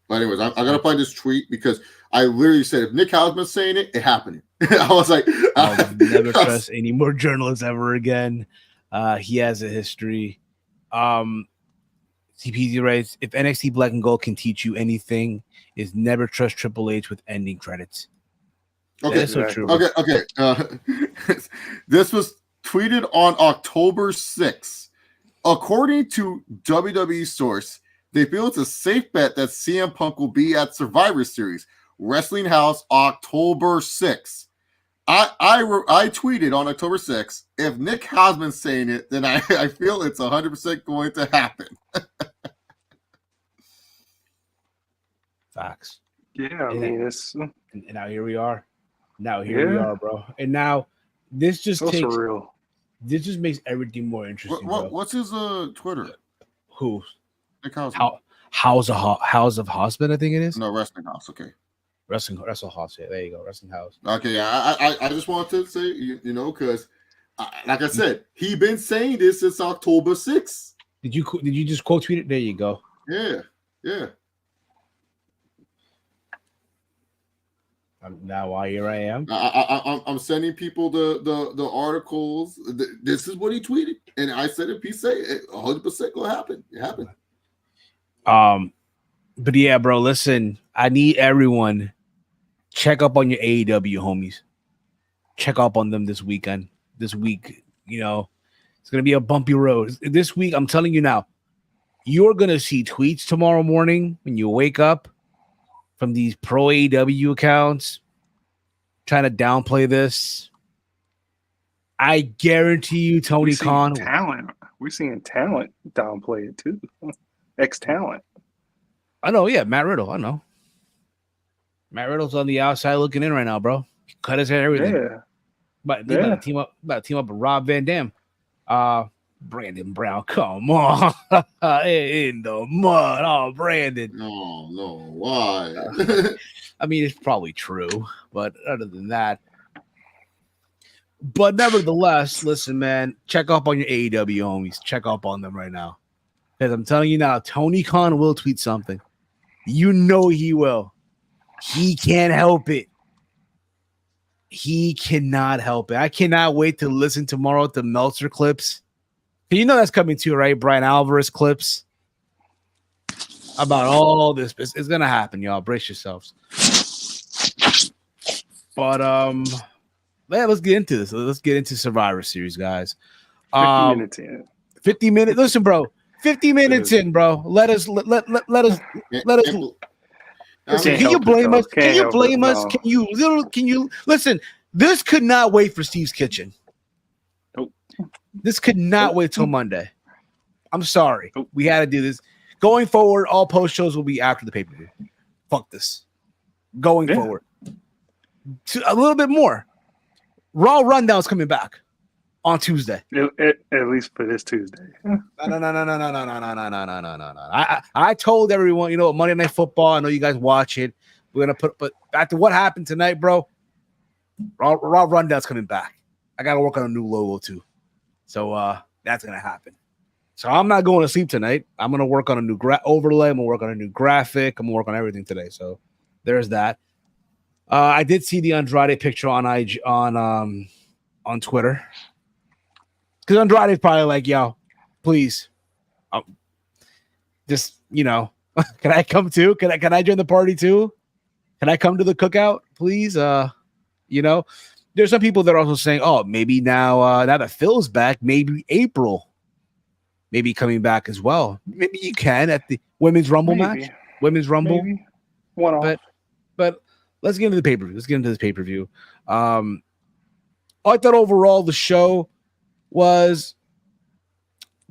[SPEAKER 3] But anyways, I gotta find this tweet because I literally said if Nick Hausman's saying it, it happened. I was like,
[SPEAKER 2] I'll never trust any more journalists ever again. He has a history. CPZ writes, if NXT Black and Gold can teach you anything, is never trust Triple H with ending credits.
[SPEAKER 3] Okay,
[SPEAKER 2] that is so true.
[SPEAKER 3] Okay. This was tweeted on October 6th. According to WWE source, they feel it's a safe bet that CM Punk will be at Survivor Series, Wrestling House, October 6th. I tweeted on October 6th, if Nick Hausman's saying it, then I feel it's 100% going to happen.
[SPEAKER 2] Facts.
[SPEAKER 5] Yeah, I mean, it's
[SPEAKER 2] And now here we are. We are, bro. And now this just
[SPEAKER 5] so
[SPEAKER 2] takes
[SPEAKER 5] surreal.
[SPEAKER 2] This just makes everything more interesting.
[SPEAKER 3] What's his Twitter?
[SPEAKER 2] Who?
[SPEAKER 3] Nick Hausman.
[SPEAKER 2] House of Husband, I think it is.
[SPEAKER 3] No, Wrestling House. Okay.
[SPEAKER 2] Wrestle House. Yeah, there you go. Wrestling House.
[SPEAKER 3] Okay, yeah, I just wanted to say, because, like I said, he been saying this since October 6th.
[SPEAKER 2] Did you just quote tweet it? There you go.
[SPEAKER 3] Yeah.
[SPEAKER 2] Now here I am.
[SPEAKER 3] I'm sending people the articles. This is what he tweeted, and I said if he say it, 100% gonna happen. It happened.
[SPEAKER 2] But yeah, bro. Listen, I need everyone check up on your AEW homies. Check up on them this weekend. This week, it's gonna be a bumpy road. This week, I'm telling you now, you're gonna see tweets tomorrow morning when you wake up from these pro AEW accounts trying to downplay this. I guarantee you, Tony Khan.
[SPEAKER 5] We're seeing talent downplay it too. Ex-talent.
[SPEAKER 2] I know, yeah, Matt Riddle. I know. Matt Riddle's on the outside looking in right now, bro. Cut his hair, everything.
[SPEAKER 5] Yeah.
[SPEAKER 2] But they about to team up with Rob Van Dam. Brandon Brown, come on. In the mud. Oh, Brandon.
[SPEAKER 3] No, why?
[SPEAKER 2] I mean, it's probably true, but other than that. But nevertheless, listen, man, check up on your AEW homies. Check up on them right now. Because I'm telling you now, Tony Khan will tweet something. You know he will. He can't help it. He cannot help it. I cannot wait to listen tomorrow to Meltzer clips. You know that's coming too, right? Brian Alvarez clips about all this. It's gonna happen, y'all. Brace yourselves. But man, let's get into this. Let's get into Survivor Series, guys.
[SPEAKER 5] 50 minutes in.
[SPEAKER 2] 50 minutes. Listen, bro. 50 minutes in, bro. Let us. Listen, can you blame us? Can you blame us? Can you listen? This could not wait for Steve's Kitchen.
[SPEAKER 5] Nope.
[SPEAKER 2] This could not wait till Monday. I'm sorry.
[SPEAKER 5] Nope.
[SPEAKER 2] We had to do this. Going forward, all post shows will be after the pay-per-view. Fuck this. Going forward. A little bit more. Raw Rundown's coming back on Tuesday.
[SPEAKER 5] At least for this Tuesday.
[SPEAKER 2] No. I told everyone, Monday Night Football. I know you guys watch it. We're gonna but after what happened tonight, bro, Raw Rundown's coming back. I gotta work on a new logo too, so that's gonna happen. So I'm not going to sleep tonight. I'm gonna work on a new overlay. I'm gonna work on a new graphic. I'm gonna work on everything today. So there's that. I did see the Andrade picture on IG on Twitter. Because Andrade's probably like, yo, please, just, can I come too? Can I join the party too? Can I come to the cookout, please? There's some people that are also saying, oh, maybe now that Phil's back, maybe April, maybe coming back as well. Maybe you can at the Women's Rumble match. Women's Rumble.
[SPEAKER 5] Maybe. One off.
[SPEAKER 2] But let's get into the pay-per-view. Let's get into this pay-per-view. I thought overall the show was,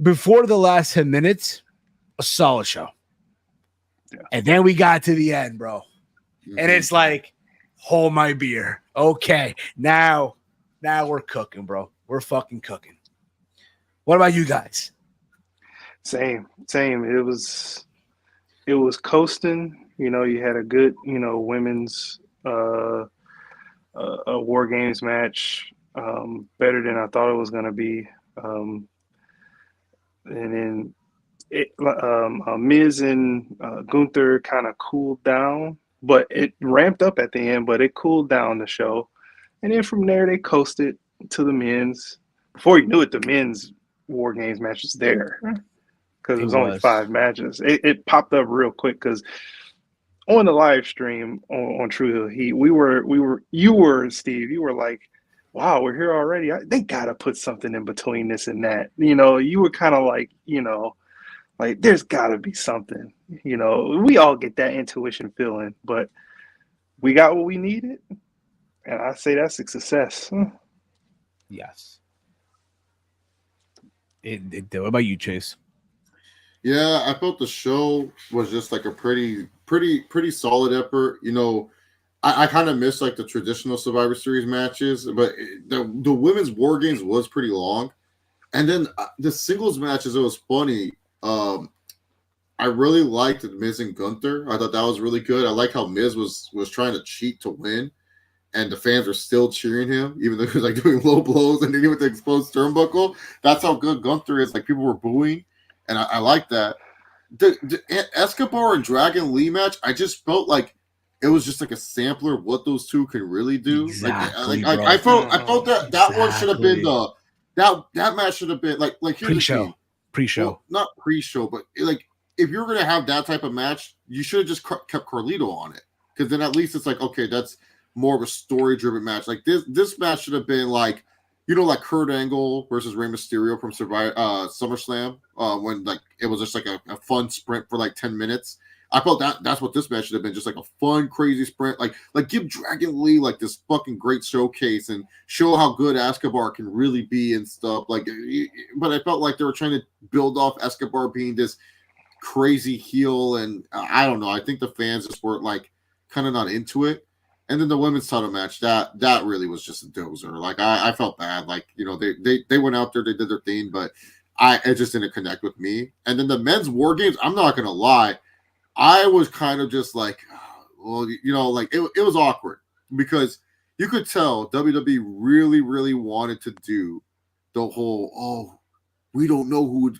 [SPEAKER 2] before the last 10 minutes, a solid show. Yeah. And then we got to the end, bro. Mm-hmm. And it's like, hold my beer. Okay, now we're cooking, bro. We're fucking cooking. What about you guys?
[SPEAKER 5] Same. It was coasting. You had a good, women's a War Games match. Better than I thought it was going to be. And then Miz and Gunther kind of cooled down, but it ramped up at the end, but it cooled down the show. And then from there, they coasted to the men's. Before you knew it, the men's War Games match was there because it was only 5 matches. It popped up real quick because on the live stream on True Hill Heat, you were, Steve, you were like, wow, we're here already. They got to put something in between this and that. You were kind of like, like there's got to be something. We all get that intuition feeling, but we got what we needed. And I say that's a success.
[SPEAKER 2] Yes. What about you, Chase?
[SPEAKER 3] Yeah, I felt the show was just like a pretty solid effort. I kind of miss like the traditional Survivor Series matches, but the women's War Games was pretty long. And then the singles matches, it was funny. I really liked Miz and Gunther. I thought that was really good. I like how Miz was trying to cheat to win, and the fans are still cheering him, even though he was like doing low blows and then with the exposed turnbuckle. That's how good Gunther is. Like people were booing, and I like that. The Escobar and Dragon Lee match, I just felt like it was just like a sampler of what those two can really do.
[SPEAKER 2] Exactly,
[SPEAKER 3] I felt that one should have been that match should have been like
[SPEAKER 2] pre-show.
[SPEAKER 3] Well, not pre-show, but like if you're gonna have that type of match, you should have just kept Carlito on it, because then at least it's like, okay, that's more of a story-driven match. Like this match should have been like, like Kurt Angle versus Rey Mysterio from SummerSlam, when like it was just like a fun sprint for like 10 minutes. I felt that's what this match should have been, just like a fun, crazy sprint. Like give Dragon Lee like this fucking great showcase and show how good Escobar can really be and stuff. Like, but I felt like they were trying to build off Escobar being this crazy heel, and I don't know. I think the fans just were like kind of not into it. And then the women's title match, that really was just a dozer. Like I felt bad. Like they went out there, they did their thing, but it just didn't connect with me. And then the men's War Games, I'm not gonna lie. I was kind of just like, well, like it was awkward because you could tell WWE really, really wanted to do the whole, we don't know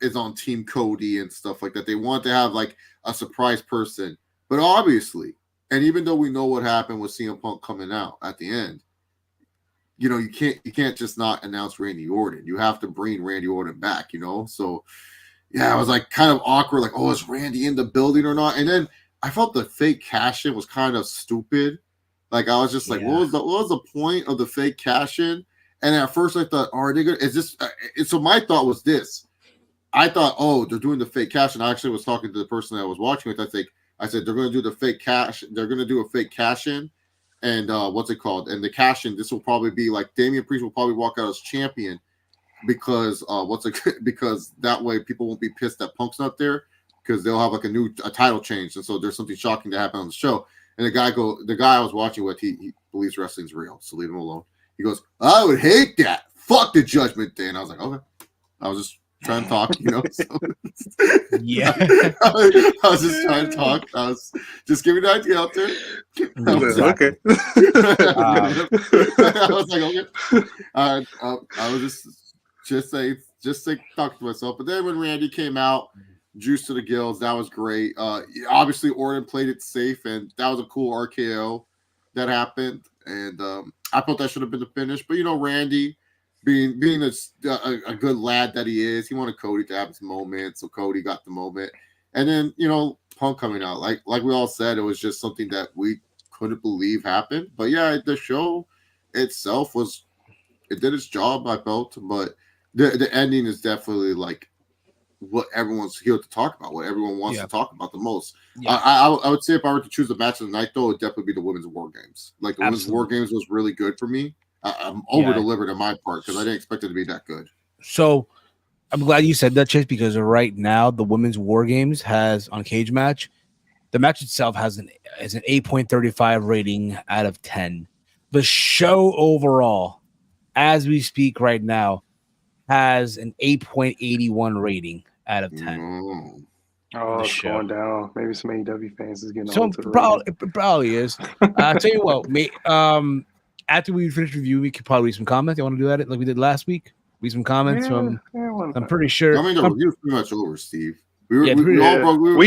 [SPEAKER 3] is on Team Cody and stuff like that. They want to have like a surprise person, but obviously, and even though we know what happened with CM Punk coming out at the end, you know, you can't just not announce Randy Orton. You have to bring Randy Orton back, you know. So yeah, I was like kind of awkward, like, oh, is Randy in the building or not? And then I felt the fake cash in was kind of stupid. Like I was just like, what was the point of the fake cash in? And at first I thought, are they gonna? Is this? So my thought was this. I thought, oh, they're doing the fake cash, and I actually was talking to the person that I was watching with. I said they're going to do the fake cash. They're going to do a fake cash in, and what's it called? And the cash in. This will probably be like Damian Priest will probably walk out as champion because because that way people won't be pissed that Punk's not there because they'll have like a title change, and so there's something shocking to happen on the show. And the guy I was watching with, he believes wrestling's real, so leave him alone. He goes, I would hate that. Fuck the Judgment Day. And I was like, okay. I was just trying to talk, you know. So,
[SPEAKER 2] Yeah.
[SPEAKER 3] I was just trying to talk. I was just giving the idea out there.
[SPEAKER 5] Okay.
[SPEAKER 3] I was like, okay. I was just talking to myself. But then when Randy came out, juice to the gills, that was great. Obviously Orton played it safe, and that was a cool RKO that happened. And I thought that should have been the finish. But you know, Randy being a good lad that he is, he wanted Cody to have his moment, so Cody got the moment. And then, you know, Punk coming out, like we all said, it was just something that we couldn't believe happened. But yeah, the show itself it did its job, I felt. But the ending is definitely like what everyone's here to talk about, what everyone wants to talk about the most. Yeah. I would say if I were to choose the match of the night, though, it would definitely be the Women's War Games. Like the Women's War Games was really good for me. I'm over-delivered on my part because I didn't expect it to be that good.
[SPEAKER 2] So I'm glad you said that, Chase, because right now the Women's War Games has on Cage Match, the match itself has an 8.35 rating out of 10. The show overall, as we speak right now, has an 8.81 rating out of 10.
[SPEAKER 5] Oh, it's going down. Maybe some AEW fans is getting
[SPEAKER 2] it probably is. I'll tell you what, after we finish review, we could probably read some comments. You want to do that like we did last week? Read some comments from. I'm pretty sure.
[SPEAKER 3] I mean, the review's pretty much over, Steve.
[SPEAKER 5] We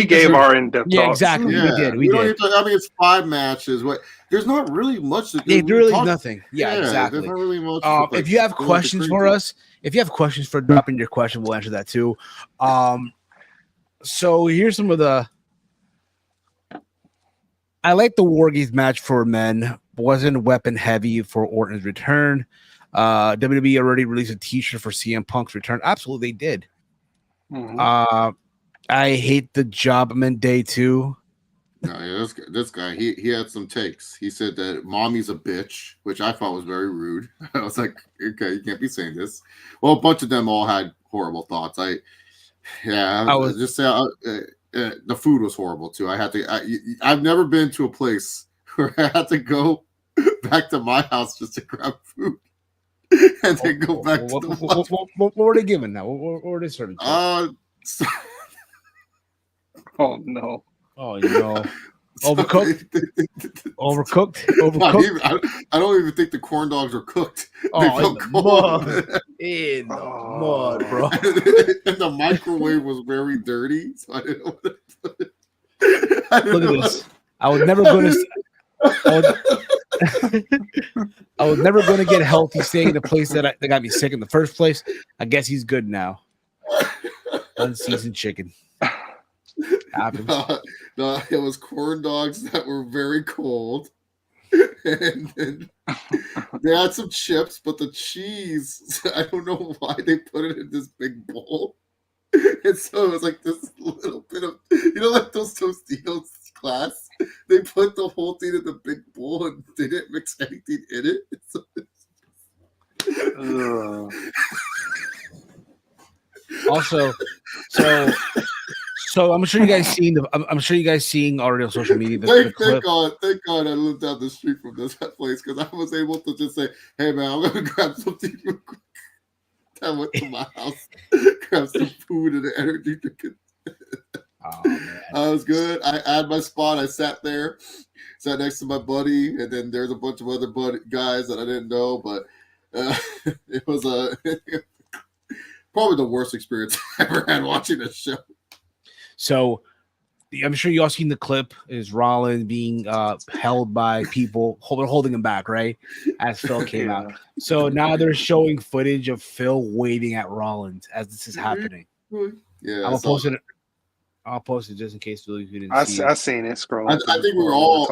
[SPEAKER 5] gave our in-depth thoughts.
[SPEAKER 2] Exactly. Yeah. We did.
[SPEAKER 3] I mean, it's 5 matches. There's not really much.
[SPEAKER 2] There's really nothing. Yeah, exactly.
[SPEAKER 3] There's not really much.
[SPEAKER 2] If you have questions for us, if you have questions for dropping your question, we'll answer that too. So here's some of the. I like the War Games match for men. Wasn't weapon heavy for Orton's return. WWE already released a T-shirt for CM Punk's return. Absolutely, they did. Mm-hmm. I hate the Jobman Day too.
[SPEAKER 3] No, yeah, this guy, he had some takes. He said that mommy's a bitch, which I thought was very rude. I was like, okay, you can't be saying this. Well, a bunch of them all had horrible thoughts. The food was horrible too. I've never been to a place where I had to go back to my house just to grab food and then go back to the house.
[SPEAKER 2] What were they giving now? What were they serving?
[SPEAKER 5] Oh no!
[SPEAKER 2] Oh no! Overcooked.
[SPEAKER 3] I don't even think the corn dogs were cooked.
[SPEAKER 2] Oh, in the mud, bro.
[SPEAKER 3] And the microwave was very dirty, so I didn't want to put it.
[SPEAKER 2] Look at this. I was never going to get healthy staying in a place that got me sick in the first place. I guess he's good now. Unseasoned chicken.
[SPEAKER 3] No, it was corn dogs that were very cold. And then they had some chips, but the cheese, I don't know why they put it in this big bowl. And so it was like this little bit of, like those Tostitos class. They put the whole thing in the big bowl and they didn't mix anything in it.
[SPEAKER 2] Also, so I'm sure you guys seeing already on social media.
[SPEAKER 3] Thank God I lived down the street from this place because I was able to just say, "Hey man, I'm gonna grab something real quick." I went to my house, grabbed some food and an energy drink.
[SPEAKER 2] Oh, man.
[SPEAKER 3] I was good. I had my spot. I sat next to my buddy, and then there's a bunch of other guys that I didn't know, but it was probably the worst experience I ever had watching this show.
[SPEAKER 2] So I'm sure you all seen the clip is Rollins being held by people holding him back, right? As Phil came out. So now they're showing footage of Phil waving at Rollins as this is happening.
[SPEAKER 3] Yeah,
[SPEAKER 2] I'll post it just in case you didn't see it.
[SPEAKER 5] I seen it scrolling.
[SPEAKER 3] I think we were all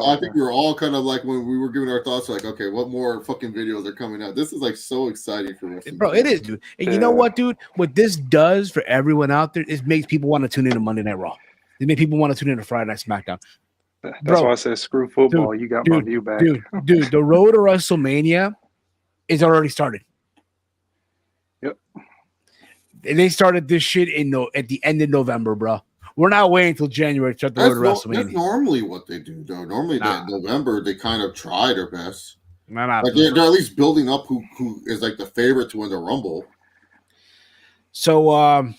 [SPEAKER 3] kind of like when we were giving our thoughts, like, okay, what more fucking videos are coming out? This is like so exciting for us,
[SPEAKER 2] bro. It is, dude. And you know what, dude? What this does for everyone out there is makes people want to tune in to Monday Night Raw. It makes people want to tune in to Friday Night SmackDown.
[SPEAKER 5] That's why I said screw football. You got my view back,
[SPEAKER 2] dude. The road to WrestleMania is already started.
[SPEAKER 5] Yep.
[SPEAKER 2] And they started this shit at the end of November, bro. We're not waiting until January to start the road to WrestleMania.
[SPEAKER 3] That's normally what they do, though. Normally, in November, they kind of try their best.
[SPEAKER 2] Like
[SPEAKER 3] they're at least building up who is like the favorite to win the Rumble.
[SPEAKER 2] So,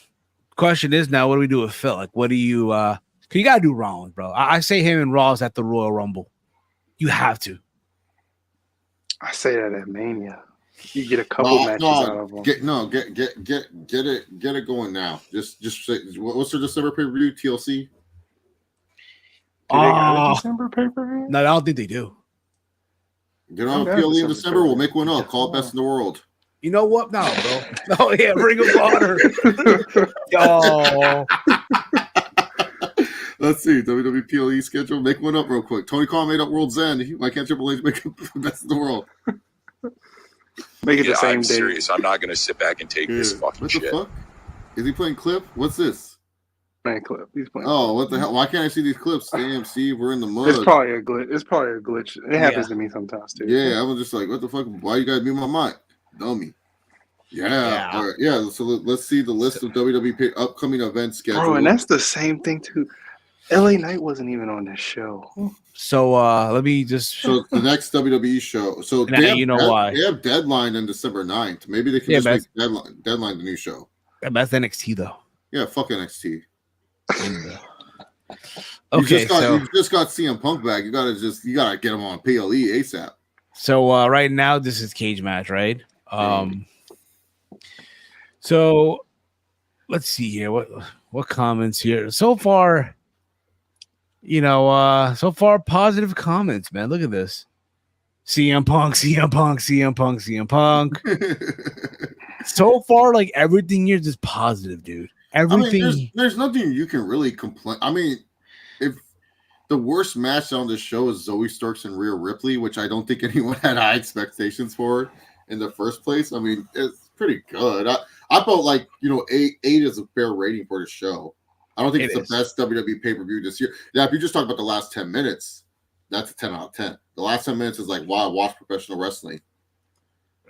[SPEAKER 2] question is now, what do we do with Phil? Like, what do you? Cause you gotta do Rollins, bro. I say him and Rollins at the Royal Rumble. You have to. I
[SPEAKER 5] say that at Mania. You get a couple matches out of them.
[SPEAKER 3] Get it going now. Just say, what's their December pay-per-view? TLC?
[SPEAKER 5] Do they got a December pay-per-view?
[SPEAKER 2] No, I don't think they do.
[SPEAKER 3] Get on PLE in December. We'll make one up. Call it Best in the World.
[SPEAKER 2] You know what? No, bro. Oh yeah, Ring of Honor. Yo.
[SPEAKER 3] Let's see. WWE PLE schedule. Make one up real quick. Tony Khan made up World's End. Why can't Triple H make up Best in the World?
[SPEAKER 5] Make it the same
[SPEAKER 7] I'm
[SPEAKER 5] day.
[SPEAKER 7] serious. I'm not going to sit back and take this fucking shit.
[SPEAKER 3] What the fuck? Is he playing clip? What's this?
[SPEAKER 5] Playing clip. He's playing.
[SPEAKER 3] Oh, what the hell? Why can't I see these clips? Damn, Steve, we're in the mud.
[SPEAKER 5] It's probably a glitch. It happens to me sometimes too.
[SPEAKER 3] Yeah, I was just like, what the fuck? Why you gotta mute my mic? Dummy. Yeah. All right. Yeah. So let's see the list of WWE upcoming events scheduled.
[SPEAKER 5] Bro, and that's the same thing too. LA Knight wasn't even on this show.
[SPEAKER 2] So let me just.
[SPEAKER 3] So the next WWE show. So
[SPEAKER 2] now you know why
[SPEAKER 3] they have Deadline on December 9th. Maybe they can just make Deadline the new show.
[SPEAKER 2] That's NXT though.
[SPEAKER 3] Yeah, fuck NXT.
[SPEAKER 2] Okay,
[SPEAKER 3] you just got CM Punk back. You gotta get him on PLE ASAP.
[SPEAKER 2] So right now this is cage match, right? So let's see here. What comments here so far? So far positive comments, man. Look at this. CM Punk. So far, like everything here is just positive, dude. Everything.
[SPEAKER 3] I mean, there's nothing you can really complain. I mean, if the worst match on the show is Zoe Starks and Rhea Ripley, which I don't think anyone had high expectations for in the first place. I mean, it's pretty good. I felt like 8 is a fair rating for the show. I don't think it's the best WWE pay-per-view this year. Yeah, if you just talk about the last 10 minutes, that's a 10 out of 10. The last 10 minutes is like, wow, watch professional wrestling.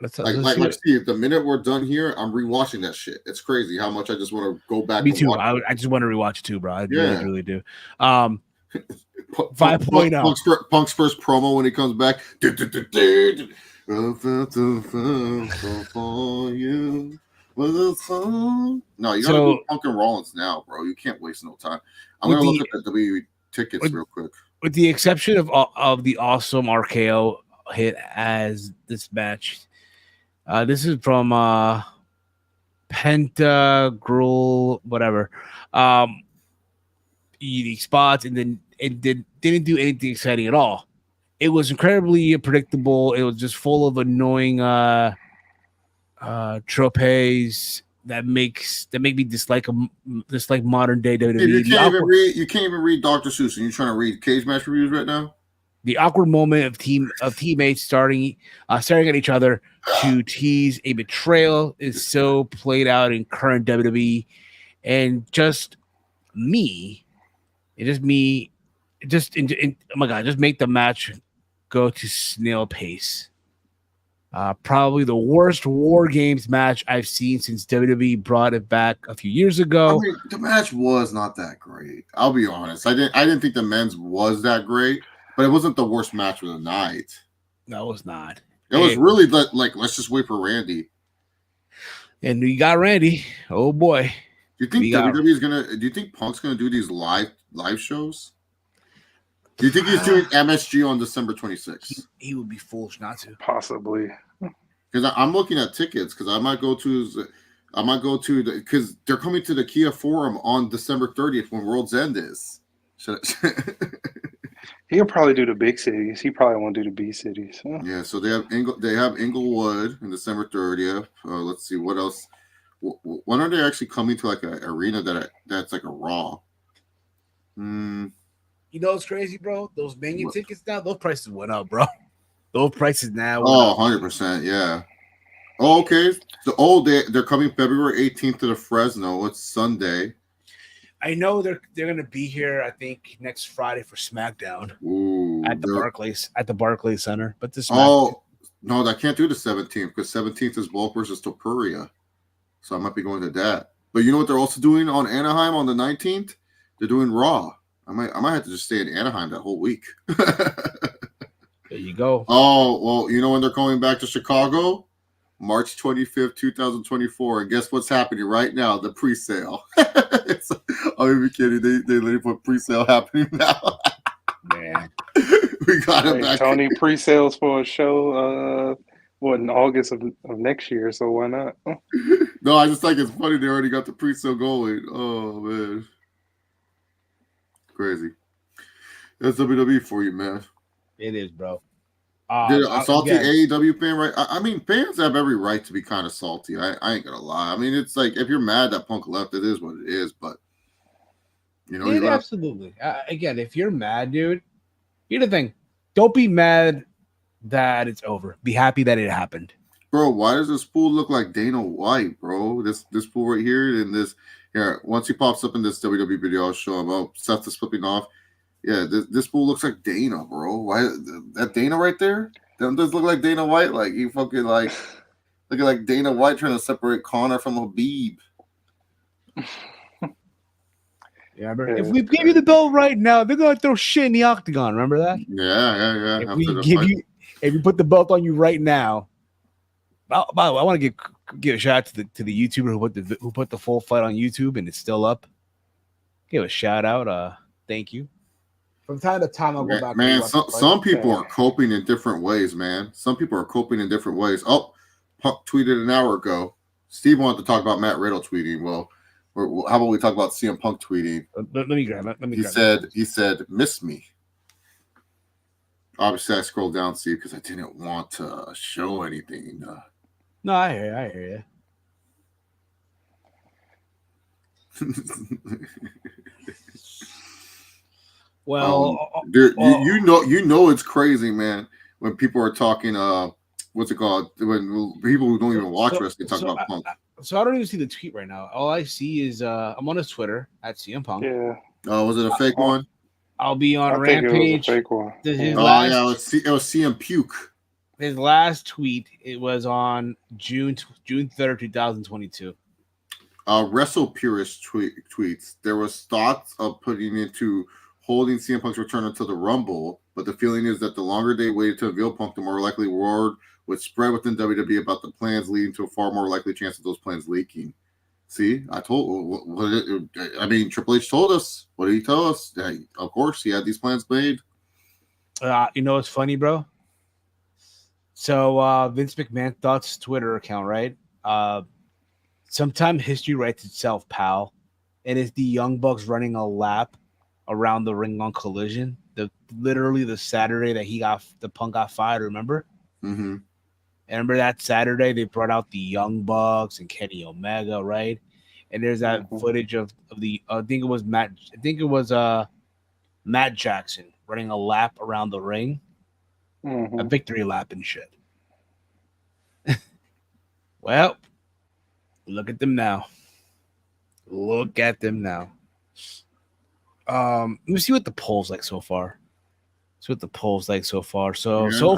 [SPEAKER 3] Like Steve, the minute we're done here, I'm rewatching that shit. It's crazy how much I just want to go back.
[SPEAKER 2] Me too. I just want to rewatch it too, bro. I really do.
[SPEAKER 3] 5.0. Punk's first promo when he comes back. No, you gotta do Punk and Rollins now, bro. You can't waste no time. I'm gonna look at the WWE tickets real quick.
[SPEAKER 2] With the exception of the awesome RKO hit as this match. This is from Penta Gruel, whatever. Eating spots, and then it didn't do anything exciting at all. It was incredibly predictable. It was just full of annoying tropes that make me dislike modern day WWE.
[SPEAKER 3] You can't even read Dr. Seuss, and you're trying to read cage match reviews right now.
[SPEAKER 2] The awkward moment of teammates staring at each other to tease a betrayal is so played out in current WWE, and just oh my god, just make the match go to snail pace. Probably the worst War Games match I've seen since WWE brought it back a few years ago.
[SPEAKER 3] I mean, the match was not that great. I'll be honest. I didn't think the men's was that great. But it wasn't the worst match of the night.
[SPEAKER 2] No, it was not.
[SPEAKER 3] It was really like, let's just wait for Randy.
[SPEAKER 2] And you got Randy. Oh boy.
[SPEAKER 3] Do you think WWE's do you think Punk's gonna do these live shows? Do you think he's doing MSG on December 26th?
[SPEAKER 2] He would be foolish not to.
[SPEAKER 5] Possibly.
[SPEAKER 3] Because I'm looking at tickets because I might go to I might go to because they're coming to the Kia Forum on December 30th when World's End is.
[SPEAKER 5] He'll probably do the big cities. He probably won't do the B cities. Huh?
[SPEAKER 3] Yeah, so they have Inglewood on December 30th. Let's see what else. When are they actually coming to like an arena that's like a Raw?
[SPEAKER 2] You know what's crazy, bro? Those Mania tickets now, those prices went up, bro. Those prices now.
[SPEAKER 3] 100%, yeah. Oh, okay. They're coming February 18th to the Fresno. It's Sunday.
[SPEAKER 2] I know they're gonna be here. I think next Friday for SmackDown.
[SPEAKER 3] Ooh,
[SPEAKER 2] at the Barclays Center. But this.
[SPEAKER 3] No, I can't do the 17th because 17th is Bulk versus Topuria, so I might be going to that. But you know what they're also doing on Anaheim on the 19th? They're doing Raw. I might have to just stay in Anaheim that whole week.
[SPEAKER 2] There you go.
[SPEAKER 3] Oh well, you know when they're coming back to Chicago? March 25th, 2024. And guess what's happening right now? The pre-sale. I'm even kidding. They literally put pre-sale happening now.
[SPEAKER 2] Man.
[SPEAKER 3] We got it back.
[SPEAKER 5] Tony pre-sales for a show in August of next year, so why not?
[SPEAKER 3] No, I just think it's funny they already got the pre-sale going. Oh man. Crazy. That's WWE for you, man.
[SPEAKER 2] It is, bro.
[SPEAKER 3] A salty AEW fan, right? I mean, fans have every right to be kind of salty. I ain't gonna lie. I mean, it's like if you're mad that Punk left, it is what it is. But you know,
[SPEAKER 2] absolutely. Again, if you're mad, dude, here's the thing: don't be mad that it's over. Be happy that it happened.
[SPEAKER 3] Bro, why does this fool look like Dana White, bro? This fool right here and this here. Once he pops up in this WWE video, I'll show him. Oh, Seth is flipping off. Yeah, this fool looks like Dana, bro. Why that Dana right there? Doesn't this look like Dana White? Like he fucking like looking like Dana White trying to separate Connor from Habib.
[SPEAKER 2] Yeah, bro. If we give you the belt right now, they're gonna throw shit in the octagon. Remember that?
[SPEAKER 3] Yeah.
[SPEAKER 2] If we put the belt on you right now. By the way, I want to give a shout out to the YouTuber who put the full fight on YouTube and it's still up. Give a shout out. Thank you. From time to time, I'll go back.
[SPEAKER 3] Man, some people are coping in different ways, man. Some people are coping in different ways. Oh, Punk tweeted an hour ago. Steve wanted to talk about Matt Riddle tweeting. Well, how about we talk about CM Punk tweeting?
[SPEAKER 2] Let me grab it.
[SPEAKER 3] He said, miss me. Obviously, I scrolled down, Steve, because I didn't want to show anything.
[SPEAKER 2] No, I hear you. Well,
[SPEAKER 3] dude, you know it's crazy, man. When people are talking, what's it called? When people who don't even watch wrestling talk about Punk.
[SPEAKER 2] So I don't even see the tweet right now. All I see is I'm on his Twitter at CM Punk.
[SPEAKER 5] Yeah.
[SPEAKER 3] Oh, was it a fake one?
[SPEAKER 2] I'll be on Rampage.
[SPEAKER 5] It was a fake one.
[SPEAKER 3] It was CM Puke.
[SPEAKER 2] His last tweet, it was on June 3rd, 2022.
[SPEAKER 3] Wrestle Purist tweets. There was thoughts of putting into holding CM Punk's return until the Rumble, but the feeling is that the longer they waited to reveal Punk, the more likely word would spread within WWE about the plans, leading to a far more likely chance of those plans leaking. See, Triple H told us. What did he tell us? Of course, he had these plans made.
[SPEAKER 2] You know what's funny, bro? So Vince McMahon thought's Twitter account, right? Sometime history writes itself, pal. And it's the Young Bucks running a lap around the ring on Collision. Literally the Saturday that the Punk got fired, remember?
[SPEAKER 3] Mm-hmm.
[SPEAKER 2] And remember that Saturday they brought out the Young Bucks and Kenny Omega, right? And there's that footage of the I think it was Matt Jackson running a lap around the ring. A victory lap and shit. Well, look at them now. Let me see what the poll's like so far. So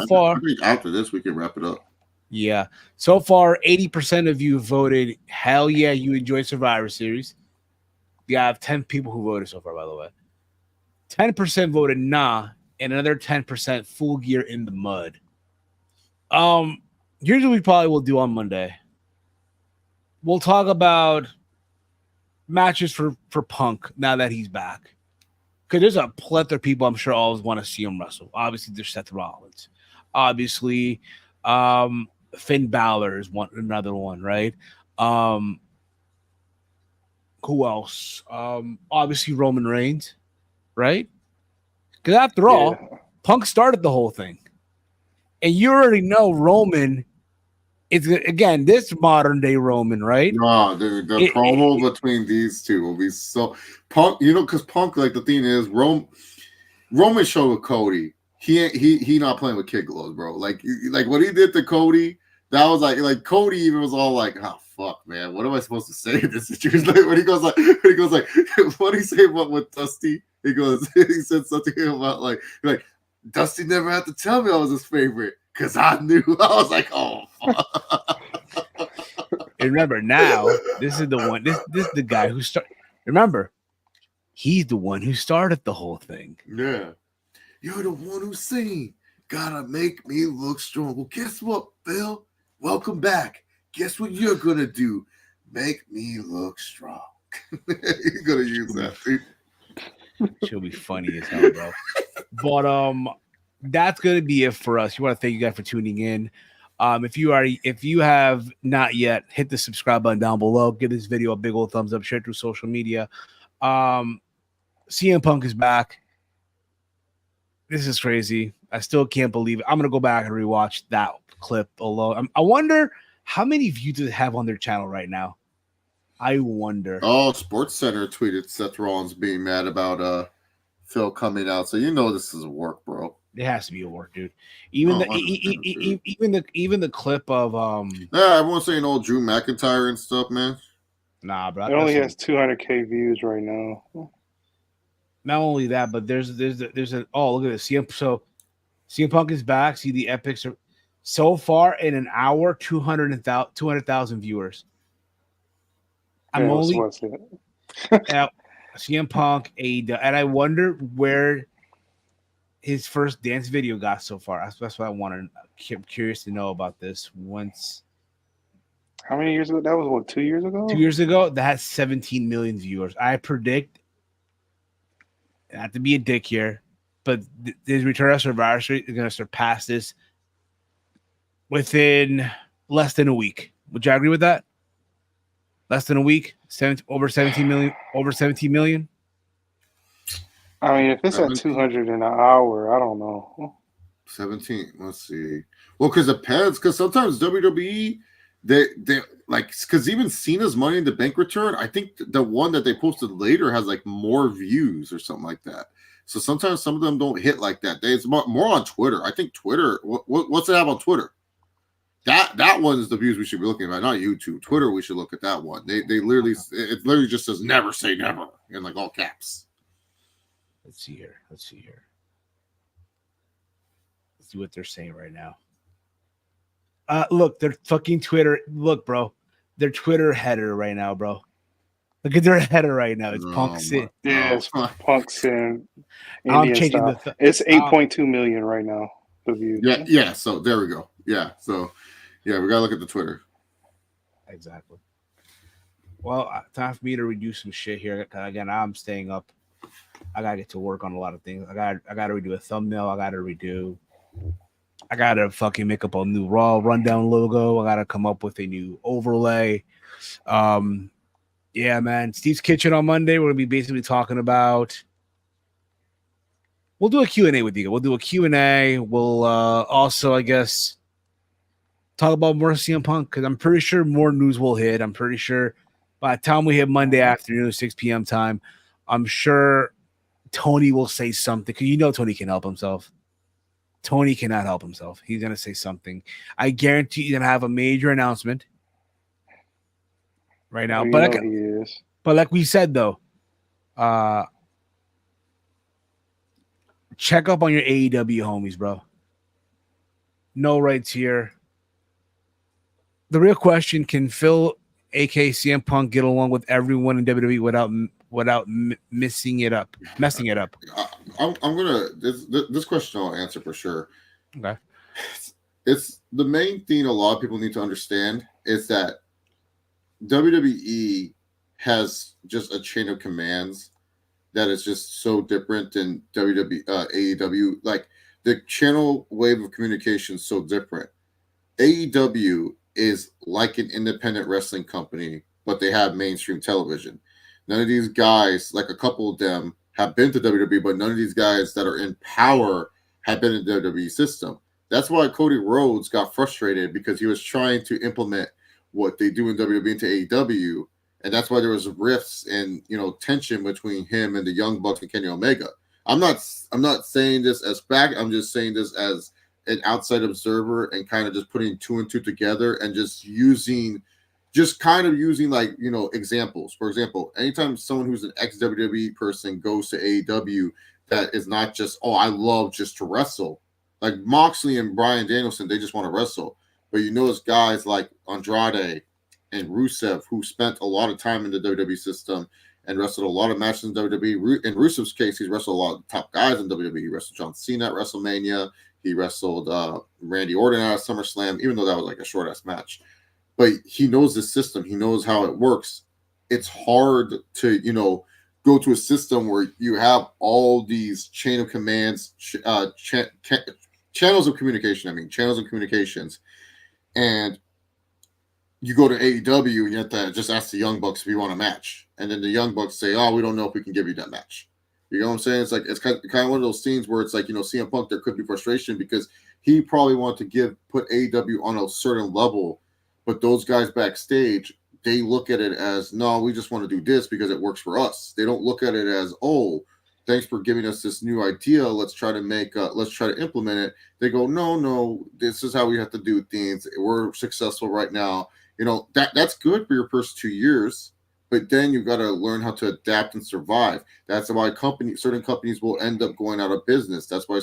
[SPEAKER 2] far,
[SPEAKER 3] I think after this we can wrap it up.
[SPEAKER 2] Yeah. So far, 80% of you voted hell yeah, you enjoy Survivor Series. Yeah, I have 10 people who voted so far, by the way. 10% voted nah, and another 10% full gear in the mud. Here's what we probably will do on Monday. We'll talk about matches for Punk now that he's back. Because there's a plethora of people I'm sure always want to see him wrestle. Obviously, there's Seth Rollins. Obviously, Finn Balor is another one, right? Who else? Obviously Roman Reigns, right? Because after all, Punk started the whole thing, and you already know Roman. It's again this modern day Roman, right?
[SPEAKER 3] No, dude, the promo between these two will be so Punk. You know, because Punk, like the thing is, Roman showed with Cody. He not playing with kid gloves, bro. Like what he did to Cody, that was like Cody even was all like, oh fuck, man, what am I supposed to say in this situation? Like when he goes like, what did he say about with Dusty? He said something about like Dusty never had to tell me I was his favorite because I knew. I was like, oh fuck.
[SPEAKER 2] And remember now, this is the one. This is the guy who started. Remember, he's the one who started the whole thing.
[SPEAKER 3] Yeah. You're the one who's saying, gotta make me look strong. Well, guess what, Bill? Welcome back. Guess what you're gonna do? Make me look strong. You're gonna use that.
[SPEAKER 2] She'll be funny as hell, bro. But that's gonna be it for us. You want to thank you guys for tuning in. If you have not yet, hit the subscribe button down below. Give this video a big old thumbs up. Share it through social media. CM Punk is back. This is crazy. I still can't believe it. I'm gonna go back and rewatch that clip alone. I wonder how many views do they have on their channel right now. I wonder.
[SPEAKER 3] Oh, Sports Center tweeted Seth Rollins being mad about Phil coming out. So you know this is a work, bro.
[SPEAKER 2] It has to be a work, dude. Even the clip of
[SPEAKER 3] yeah, everyone's saying old Drew McIntyre and stuff, man.
[SPEAKER 2] Nah, bro.
[SPEAKER 5] It only has 200K views right now.
[SPEAKER 2] Not only that, but there's a look at this. CM Punk is back. See the epics are so far in an hour, 200,000 viewers. I'm only at CM Punk and I wonder where his first dance video got so far. That's what I wanted. I'm curious to know about this.
[SPEAKER 5] How many years ago? That was what, 2 years ago?
[SPEAKER 2] 2 years ago, that has 17 million viewers. I predict, not to be a dick here, but his Return of Survivor Series is going to surpass this within less than a week. Would you agree with that? Less than a week, over 17 million. Over 17 million.
[SPEAKER 5] I mean, if it's at 200 in an hour, I don't know.
[SPEAKER 3] 17. Let's see. Well, because it depends. Because sometimes WWE, they like, because even Cena's Money in the Bank return, I think the one that they posted later has like more views or something like that. So sometimes some of them don't hit like that. It's more on Twitter. I think Twitter. What's it have on Twitter? That one is the views we should be looking at, not YouTube. Twitter, we should look at that one. They literally, it literally just says never say never in like all caps.
[SPEAKER 2] Let's see here. Let's see what they're saying right now. Look, their fucking Twitter. Look, bro, their Twitter header right now, bro. Look at their header right now. It's Punk Sin.
[SPEAKER 5] Yeah, it's Punk Sin.
[SPEAKER 2] I'm changing
[SPEAKER 5] it's 8.2 million right now. The views.
[SPEAKER 3] Yeah. So there we go. Yeah. So yeah, we gotta look at the Twitter.
[SPEAKER 2] Exactly. Well, time for me to redo some shit here. Again, I'm staying up. I gotta get to work on a lot of things. I gotta redo a thumbnail. I gotta fucking make up a new Raw rundown logo. I gotta come up with a new overlay. Yeah, man. Steve's Kitchen on Monday. We're gonna be basically talking about. We'll do a Q&A with you. We'll do a Q&A. We'll also, I guess, talk about more CM Punk because I'm pretty sure more news will hit. I'm pretty sure by the time we hit Monday afternoon, 6 p.m. time, I'm sure Tony will say something because you know Tony can help himself. Tony cannot help himself. He's going to say something. I guarantee he's going to have a major announcement right now. But like we said, though, check up on your AEW homies, bro. No rights here. The real question, can Phil, aka CM Punk, get along with everyone in WWE without messing it up?
[SPEAKER 3] I'm gonna this question I'll answer for sure.
[SPEAKER 2] Okay.
[SPEAKER 3] It's the main thing a lot of people need to understand is that WWE has just a chain of commands that is just so different than AEW. Like the channel wave of communication is so different. AEW is like an independent wrestling company, but they have mainstream television. None of these guys, like a couple of them, have been to WWE, but none of these guys that are in power have been in the WWE system. That's why Cody Rhodes got frustrated because he was trying to implement what they do in WWE into AEW, and that's why there was rifts and tension between him and the Young Bucks and Kenny Omega. I'm not saying this as fact. I'm just saying this as an outside observer and kind of just putting two and two together and just kind of using like examples. For example, anytime someone who's an ex-WWE person goes to AEW, that is not just I love just to wrestle. Like Moxley and Bryan Danielson, they just want to wrestle. But it's guys like Andrade and Rusev who spent a lot of time in the WWE system and wrestled a lot of matches in WWE. In Rusev's case, he's wrestled a lot of top guys in WWE. He wrestled John Cena at WrestleMania. He wrestled Randy Orton at SummerSlam, even though that was like a short-ass match. But he knows the system. He knows how it works. It's hard to, go to a system where you have all these chain of commands, channels of communication. Channels of communications. And you go to AEW and you have to just ask the Young Bucks if you want a match. And then the Young Bucks say, we don't know if we can give you that match. You know what I'm saying? It's like it's kind of one of those scenes where it's like, CM Punk, there could be frustration because he probably wanted to put AEW on a certain level, but those guys backstage, they look at it as, no, we just want to do this because it works for us. They don't look at it as, thanks for giving us this new idea. Let's try to implement it. They go, no, this is how we have to do things. We're successful right now. That's good for your first 2 years. But then you've got to learn how to adapt and survive. That's why certain companies will end up going out of business. That's why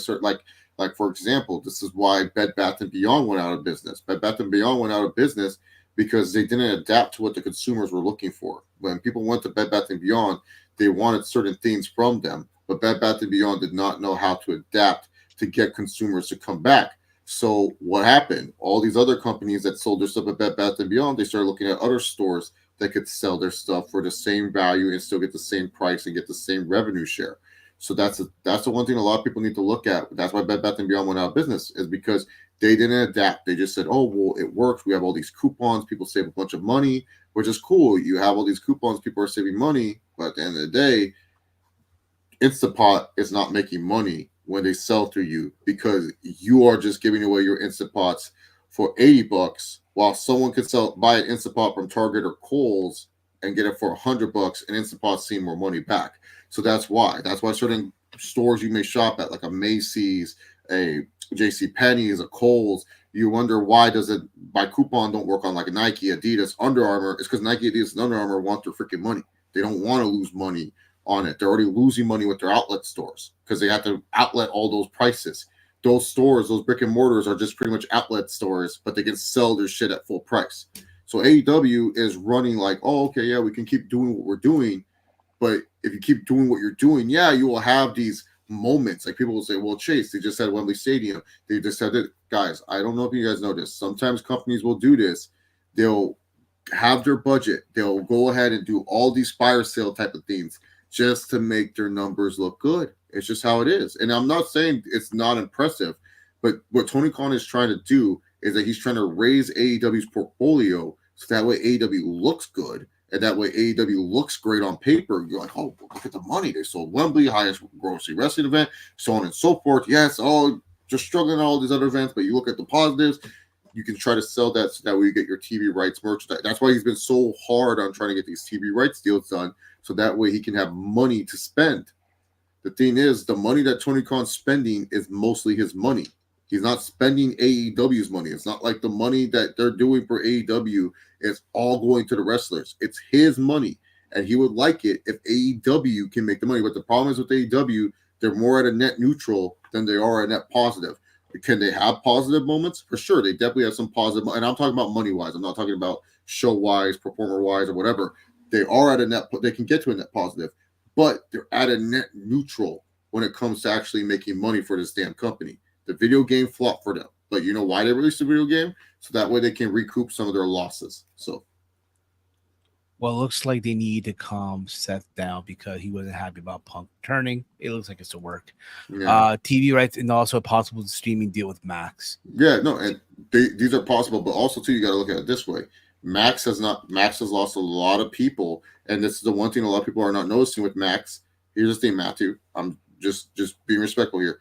[SPEAKER 3] like for example, this is why Bed Bath & Beyond went out of business. Bed Bath & Beyond went out of business because they didn't adapt to what the consumers were looking for. When people went to Bed Bath & Beyond, they wanted certain things from them. But Bed Bath & Beyond did not know how to adapt to get consumers to come back. So what happened? All these other companies that sold their stuff at Bed Bath & Beyond, they started looking at other stores that could sell their stuff for the same value and still get the same price and get the same revenue share. So that's the one thing a lot of people need to look at. That's why Bed Bath & Beyond went out of business, is because they didn't adapt. They just said, it works. We have all these coupons. People save a bunch of money, which is cool. You have all these coupons. People are saving money. But at the end of the day, Instapot is not making money when they sell through you because you are just giving away your Instapots for $80 while someone could buy an Instapot from Target or Kohl's and get it for $100 and Instapot seeing more money back. So that's why certain stores you may shop at, like a Macy's, a JCPenney's, a Kohl's, you wonder why does it by coupon don't work on like a Nike, Adidas, Under Armour. It's because Nike, Adidas, and Under Armour want their freaking money. They don't want to lose money on it. They're already losing money with their outlet stores because they have to outlet all those prices. Those stores, those brick and mortars are just pretty much outlet stores, but they can sell their shit at full price. So AEW is running like, we can keep doing what we're doing. But if you keep doing what you're doing, you will have these moments. Like people will say, well, Chase, they just had Wembley Stadium. They just had it. Guys, I don't know if you guys know this. Sometimes companies will do this. They'll have their budget. They'll go ahead and do all these fire sale type of things just to make their numbers look good. It's just how it is. And I'm not saying it's not impressive, but what Tony Khan is trying to do is that he's trying to raise AEW's portfolio so that way AEW looks good and that way AEW looks great on paper. You're like, look at the money. They sold Wembley, highest grossing wrestling event, so on and so forth. Yes, just struggling at all these other events, but you look at the positives, you can try to sell that so that way you get your TV rights merchandise. That's why he's been so hard on trying to get these TV rights deals done so that way he can have money to spend. The thing is, the money that Tony Khan's spending is mostly his money. He's not spending AEW's money. It's not like the money that they're doing for AEW is all going to the wrestlers. It's his money, and he would like it if AEW can make the money. But the problem is with AEW, they're more at a net neutral than they are a net positive. Can they have positive moments? For sure. They definitely have some positive. And I'm talking about money-wise. I'm not talking about show-wise, performer-wise, or whatever. They are at a net. They can get to a net positive. But they're at a net neutral when it comes to actually making money for this damn company. The video game flopped for them. But you know why they released the video game? So that way they can recoup some of their losses. So,
[SPEAKER 2] well, it looks like they need to calm Seth down because he wasn't happy about Punk turning. It looks like it's to work.
[SPEAKER 3] yeah.
[SPEAKER 2] TV rights and also a possible streaming deal with Max.
[SPEAKER 3] Yeah, no, and these are possible. But also, too, you got to look at it this way. Max has lost a lot of people, and this is the one thing a lot of people are not noticing with Max. Here's the thing, Matthew. I'm just being respectful here.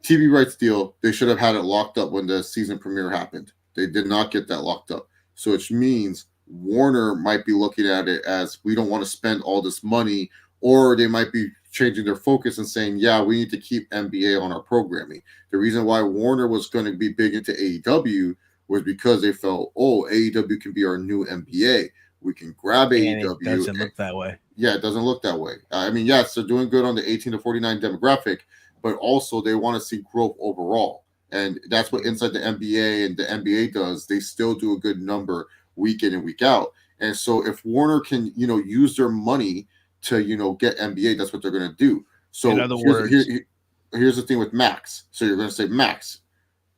[SPEAKER 3] TV rights deal, they should have had it locked up when the season premiere happened. They did not get that locked up. So which means Warner might be looking at it as we don't want to spend all this money, or they might be changing their focus and saying, yeah, we need to keep NBA on our programming. The reason why Warner was going to be big into AEW was because they felt, AEW can be our new NBA. We can grab AEW.
[SPEAKER 2] It doesn't look that way.
[SPEAKER 3] Yeah, it doesn't look that way. I mean, yes, they're doing good on the 18 to 49 demographic, but also they want to see growth overall. And that's what inside the NBA and the NBA does. They still do a good number week in and week out. And so if Warner can, use their money to, get NBA, that's what they're going to do. So
[SPEAKER 2] in other words,
[SPEAKER 3] here's the thing with Max. So you're going to say Max.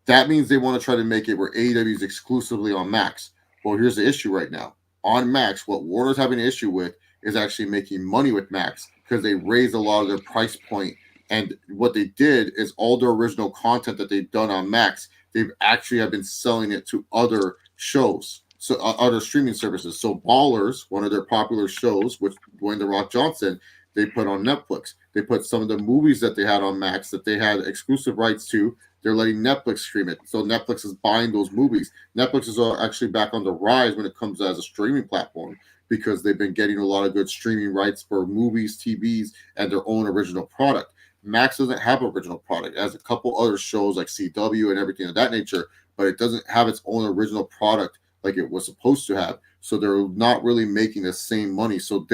[SPEAKER 3] That means they want to try to make it where AEW is exclusively on Max. Well, here's the issue right now. On Max, what Warner's having an issue with is actually making money with Max because they raised a lot of their price point. And what they did is all the original content that they've done on Max, they've actually have been selling it to other shows, so other streaming services. So Ballers, one of their popular shows with Dwayne "The Rock" Johnson, they put on Netflix. They put some of the movies that they had on Max that they had exclusive rights to. They're letting Netflix stream it. So Netflix is buying those movies. Netflix is actually back on the rise when it comes as a streaming platform because they've been getting a lot of good streaming rights for movies, TVs, and their own original product. Max doesn't have original product. It has a couple other shows like CW and everything of that nature, but it doesn't have its own original product like it was supposed to have. So they're not really making the same money. So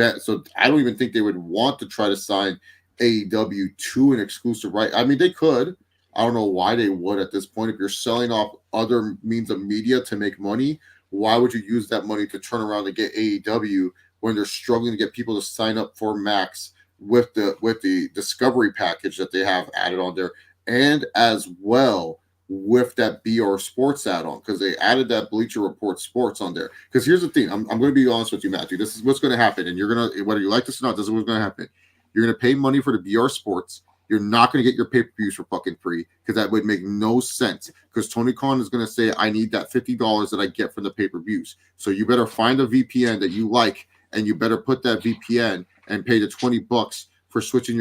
[SPEAKER 3] I don't even think they would want to try to sign AEW to an exclusive right. I mean, they could. I don't know why they would at this point. If you're selling off other means of media to make money, why would you use that money to turn around and get AEW when they're struggling to get people to sign up for Max with the Discovery package that they have added on there, and as well with that BR Sports add-on, because they added that Bleacher Report Sports on there. Because here's the thing, I'm going to be honest with you, Matthew. This is what's going to happen, and you're going to, whether you like this or not, this is what's going to happen. You're going to pay money for the BR Sports. You're not going to get your pay-per-views for fucking free because that would make no sense. Because Tony Khan is going to say, I need that $50 that I get from the pay-per-views. So you better find a VPN that you like, and you better put that VPN and pay the $20 for switching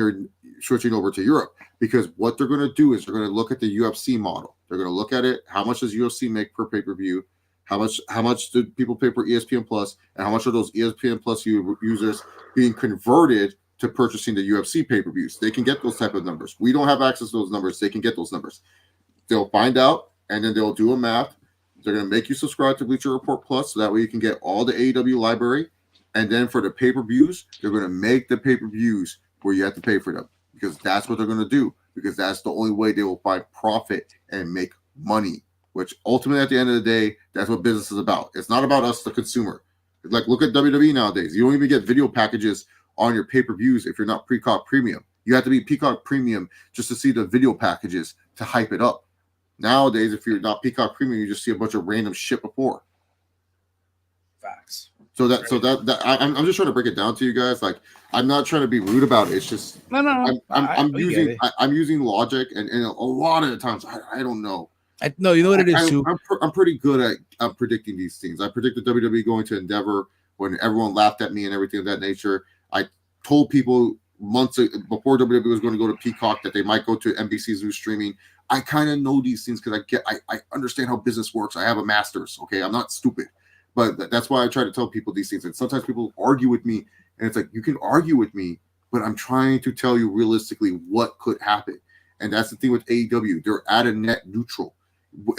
[SPEAKER 3] over to Europe. Because what they're going to do is they're going to look at the UFC model. They're going to look at it. How much does UFC make per pay-per-view? How much do people pay for ESPN Plus? And how much are those ESPN Plus users being converted to purchasing the UFC pay-per-views? They can get those type of numbers. We don't have access to those numbers. They can get those numbers. They'll find out, and then they'll do a math. They're going to make you subscribe to Bleacher Report Plus, so that way you can get all the AEW library. And then for the pay-per-views, they're going to make the pay-per-views where you have to pay for them, because that's what they're going to do, because that's the only way they will find profit and make money, which ultimately at the end of the day, that's what business is about. It's not about us, the consumer. Like, look at WWE nowadays. You don't even get video packages on your pay-per-views if you're not Peacock Premium. You have to be Peacock Premium just to see the video packages to hype it up. Nowadays, if you're not Peacock Premium, you just see a bunch of random shit before.
[SPEAKER 2] Facts.
[SPEAKER 3] So I'm just trying to break it down to you guys. Like, I'm not trying to be rude about it. It's just I'm using logic, and a lot of the times I don't know.
[SPEAKER 2] No, you know what it is too.
[SPEAKER 3] I'm pretty good at predicting these things. I predicted WWE going to Endeavor when everyone laughed at me and everything of that nature. I told people months before WWE was going to go to Peacock that they might go to NBC's new streaming. I kind of know these things because I understand how business works. I have a master's. Okay, I'm not stupid. But that's why I try to tell people these things. And sometimes people argue with me, and it's like, you can argue with me, but I'm trying to tell you realistically what could happen. And that's the thing with AEW. They're at a net neutral.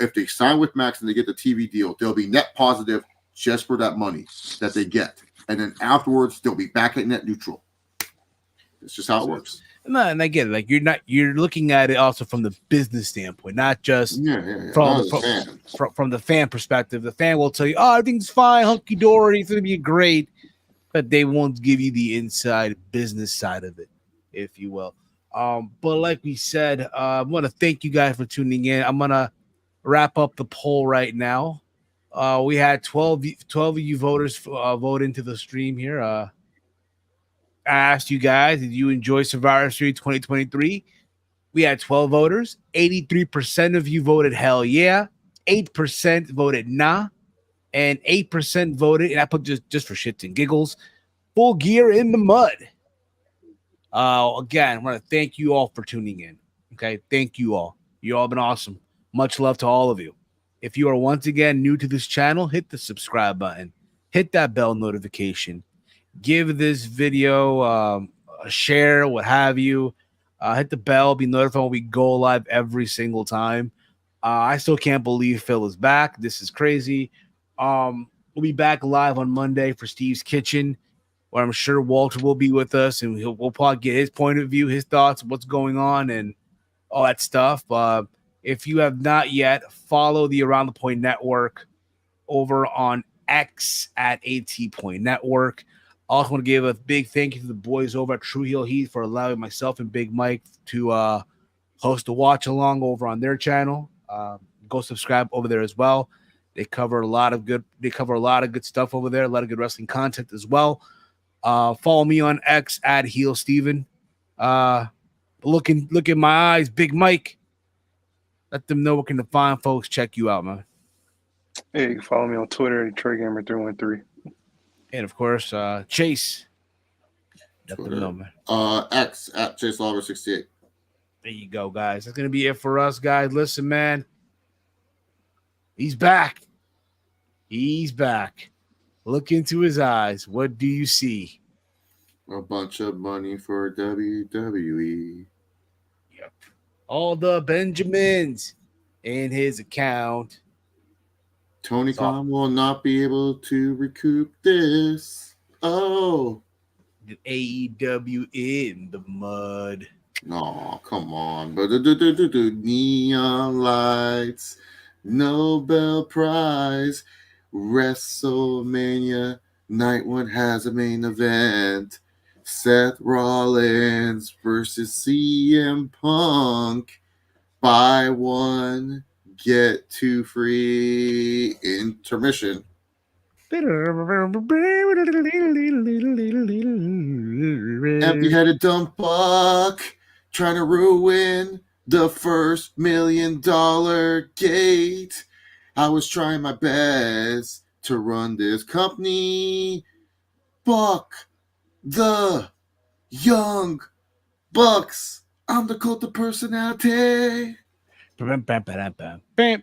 [SPEAKER 3] If they sign with Max and they get the TV deal, they'll be net positive just for that money that they get. And then afterwards, they'll be back at net neutral. It's just how it works.
[SPEAKER 2] No, and I get it. Like, you're looking at it also from the business standpoint, not just from the fan perspective. The fan will tell you, "Oh, everything's fine, hunky dory, it's gonna be great," but they won't give you the inside business side of it, if you will. But like we said, I want to thank you guys for tuning in. I'm gonna wrap up the poll right now. We had 12 of you voters vote into the stream here. I asked you guys, did you enjoy Survivor Series 2023? We had 12 voters. 83% of you voted hell yeah. 8% voted nah. and 8% voted, and I put just for shits and giggles, Full Gear in the Mud. Again, I want to thank you all for tuning in. Okay, thank you all. You all been awesome. Much love to all of you. If you are once again new to this channel, hit the subscribe button, hit that bell notification, give this video a share, what have you. Hit the bell, be notified when we go live every single time. I still can't believe Phil is back. This is crazy. We'll be back live on Monday for Steve's Kitchen, where I'm sure Walter will be with us, and we'll probably get his point of view, his thoughts, what's going on, and all that stuff. If you have not yet, follow the Around the Point Network over on X at AT Point Network. Also want to give a big thank you to the boys over at True Heel Heat for allowing myself and Big Mike to host a watch along over on their channel. Go subscribe over there as well. They cover a lot of good stuff over there, a lot of good wrestling content as well. Follow me on X at Heel Steven. Look in my eyes, Big Mike. Let them know where can the fine folks check you out, man.
[SPEAKER 5] Hey, you can follow me on Twitter at TreyGamer313.
[SPEAKER 2] And of course, Chase. Let them know, man.
[SPEAKER 3] X at ChaseLauber68.
[SPEAKER 2] There you go, guys. That's gonna be it for us, guys. Listen, man. He's back. He's back. Look into his eyes. What do you see?
[SPEAKER 3] A bunch of money for WWE.
[SPEAKER 2] Yep. All the Benjamins in his account.
[SPEAKER 3] Tony Khan will not be able to recoup this. Oh.
[SPEAKER 2] AEW in the mud.
[SPEAKER 3] No, come on. But neon lights, Nobel Prize, WrestleMania night one has a main event. Seth Rollins versus CM Punk. Buy one, get two free. Intermission. Empty-headed dumb fuck trying to ruin the first $1 million gate. I was trying my best to run this company. Buck the Young Bucks. I'm the cult of personality.
[SPEAKER 2] Bam, bam, bam, bam, bam.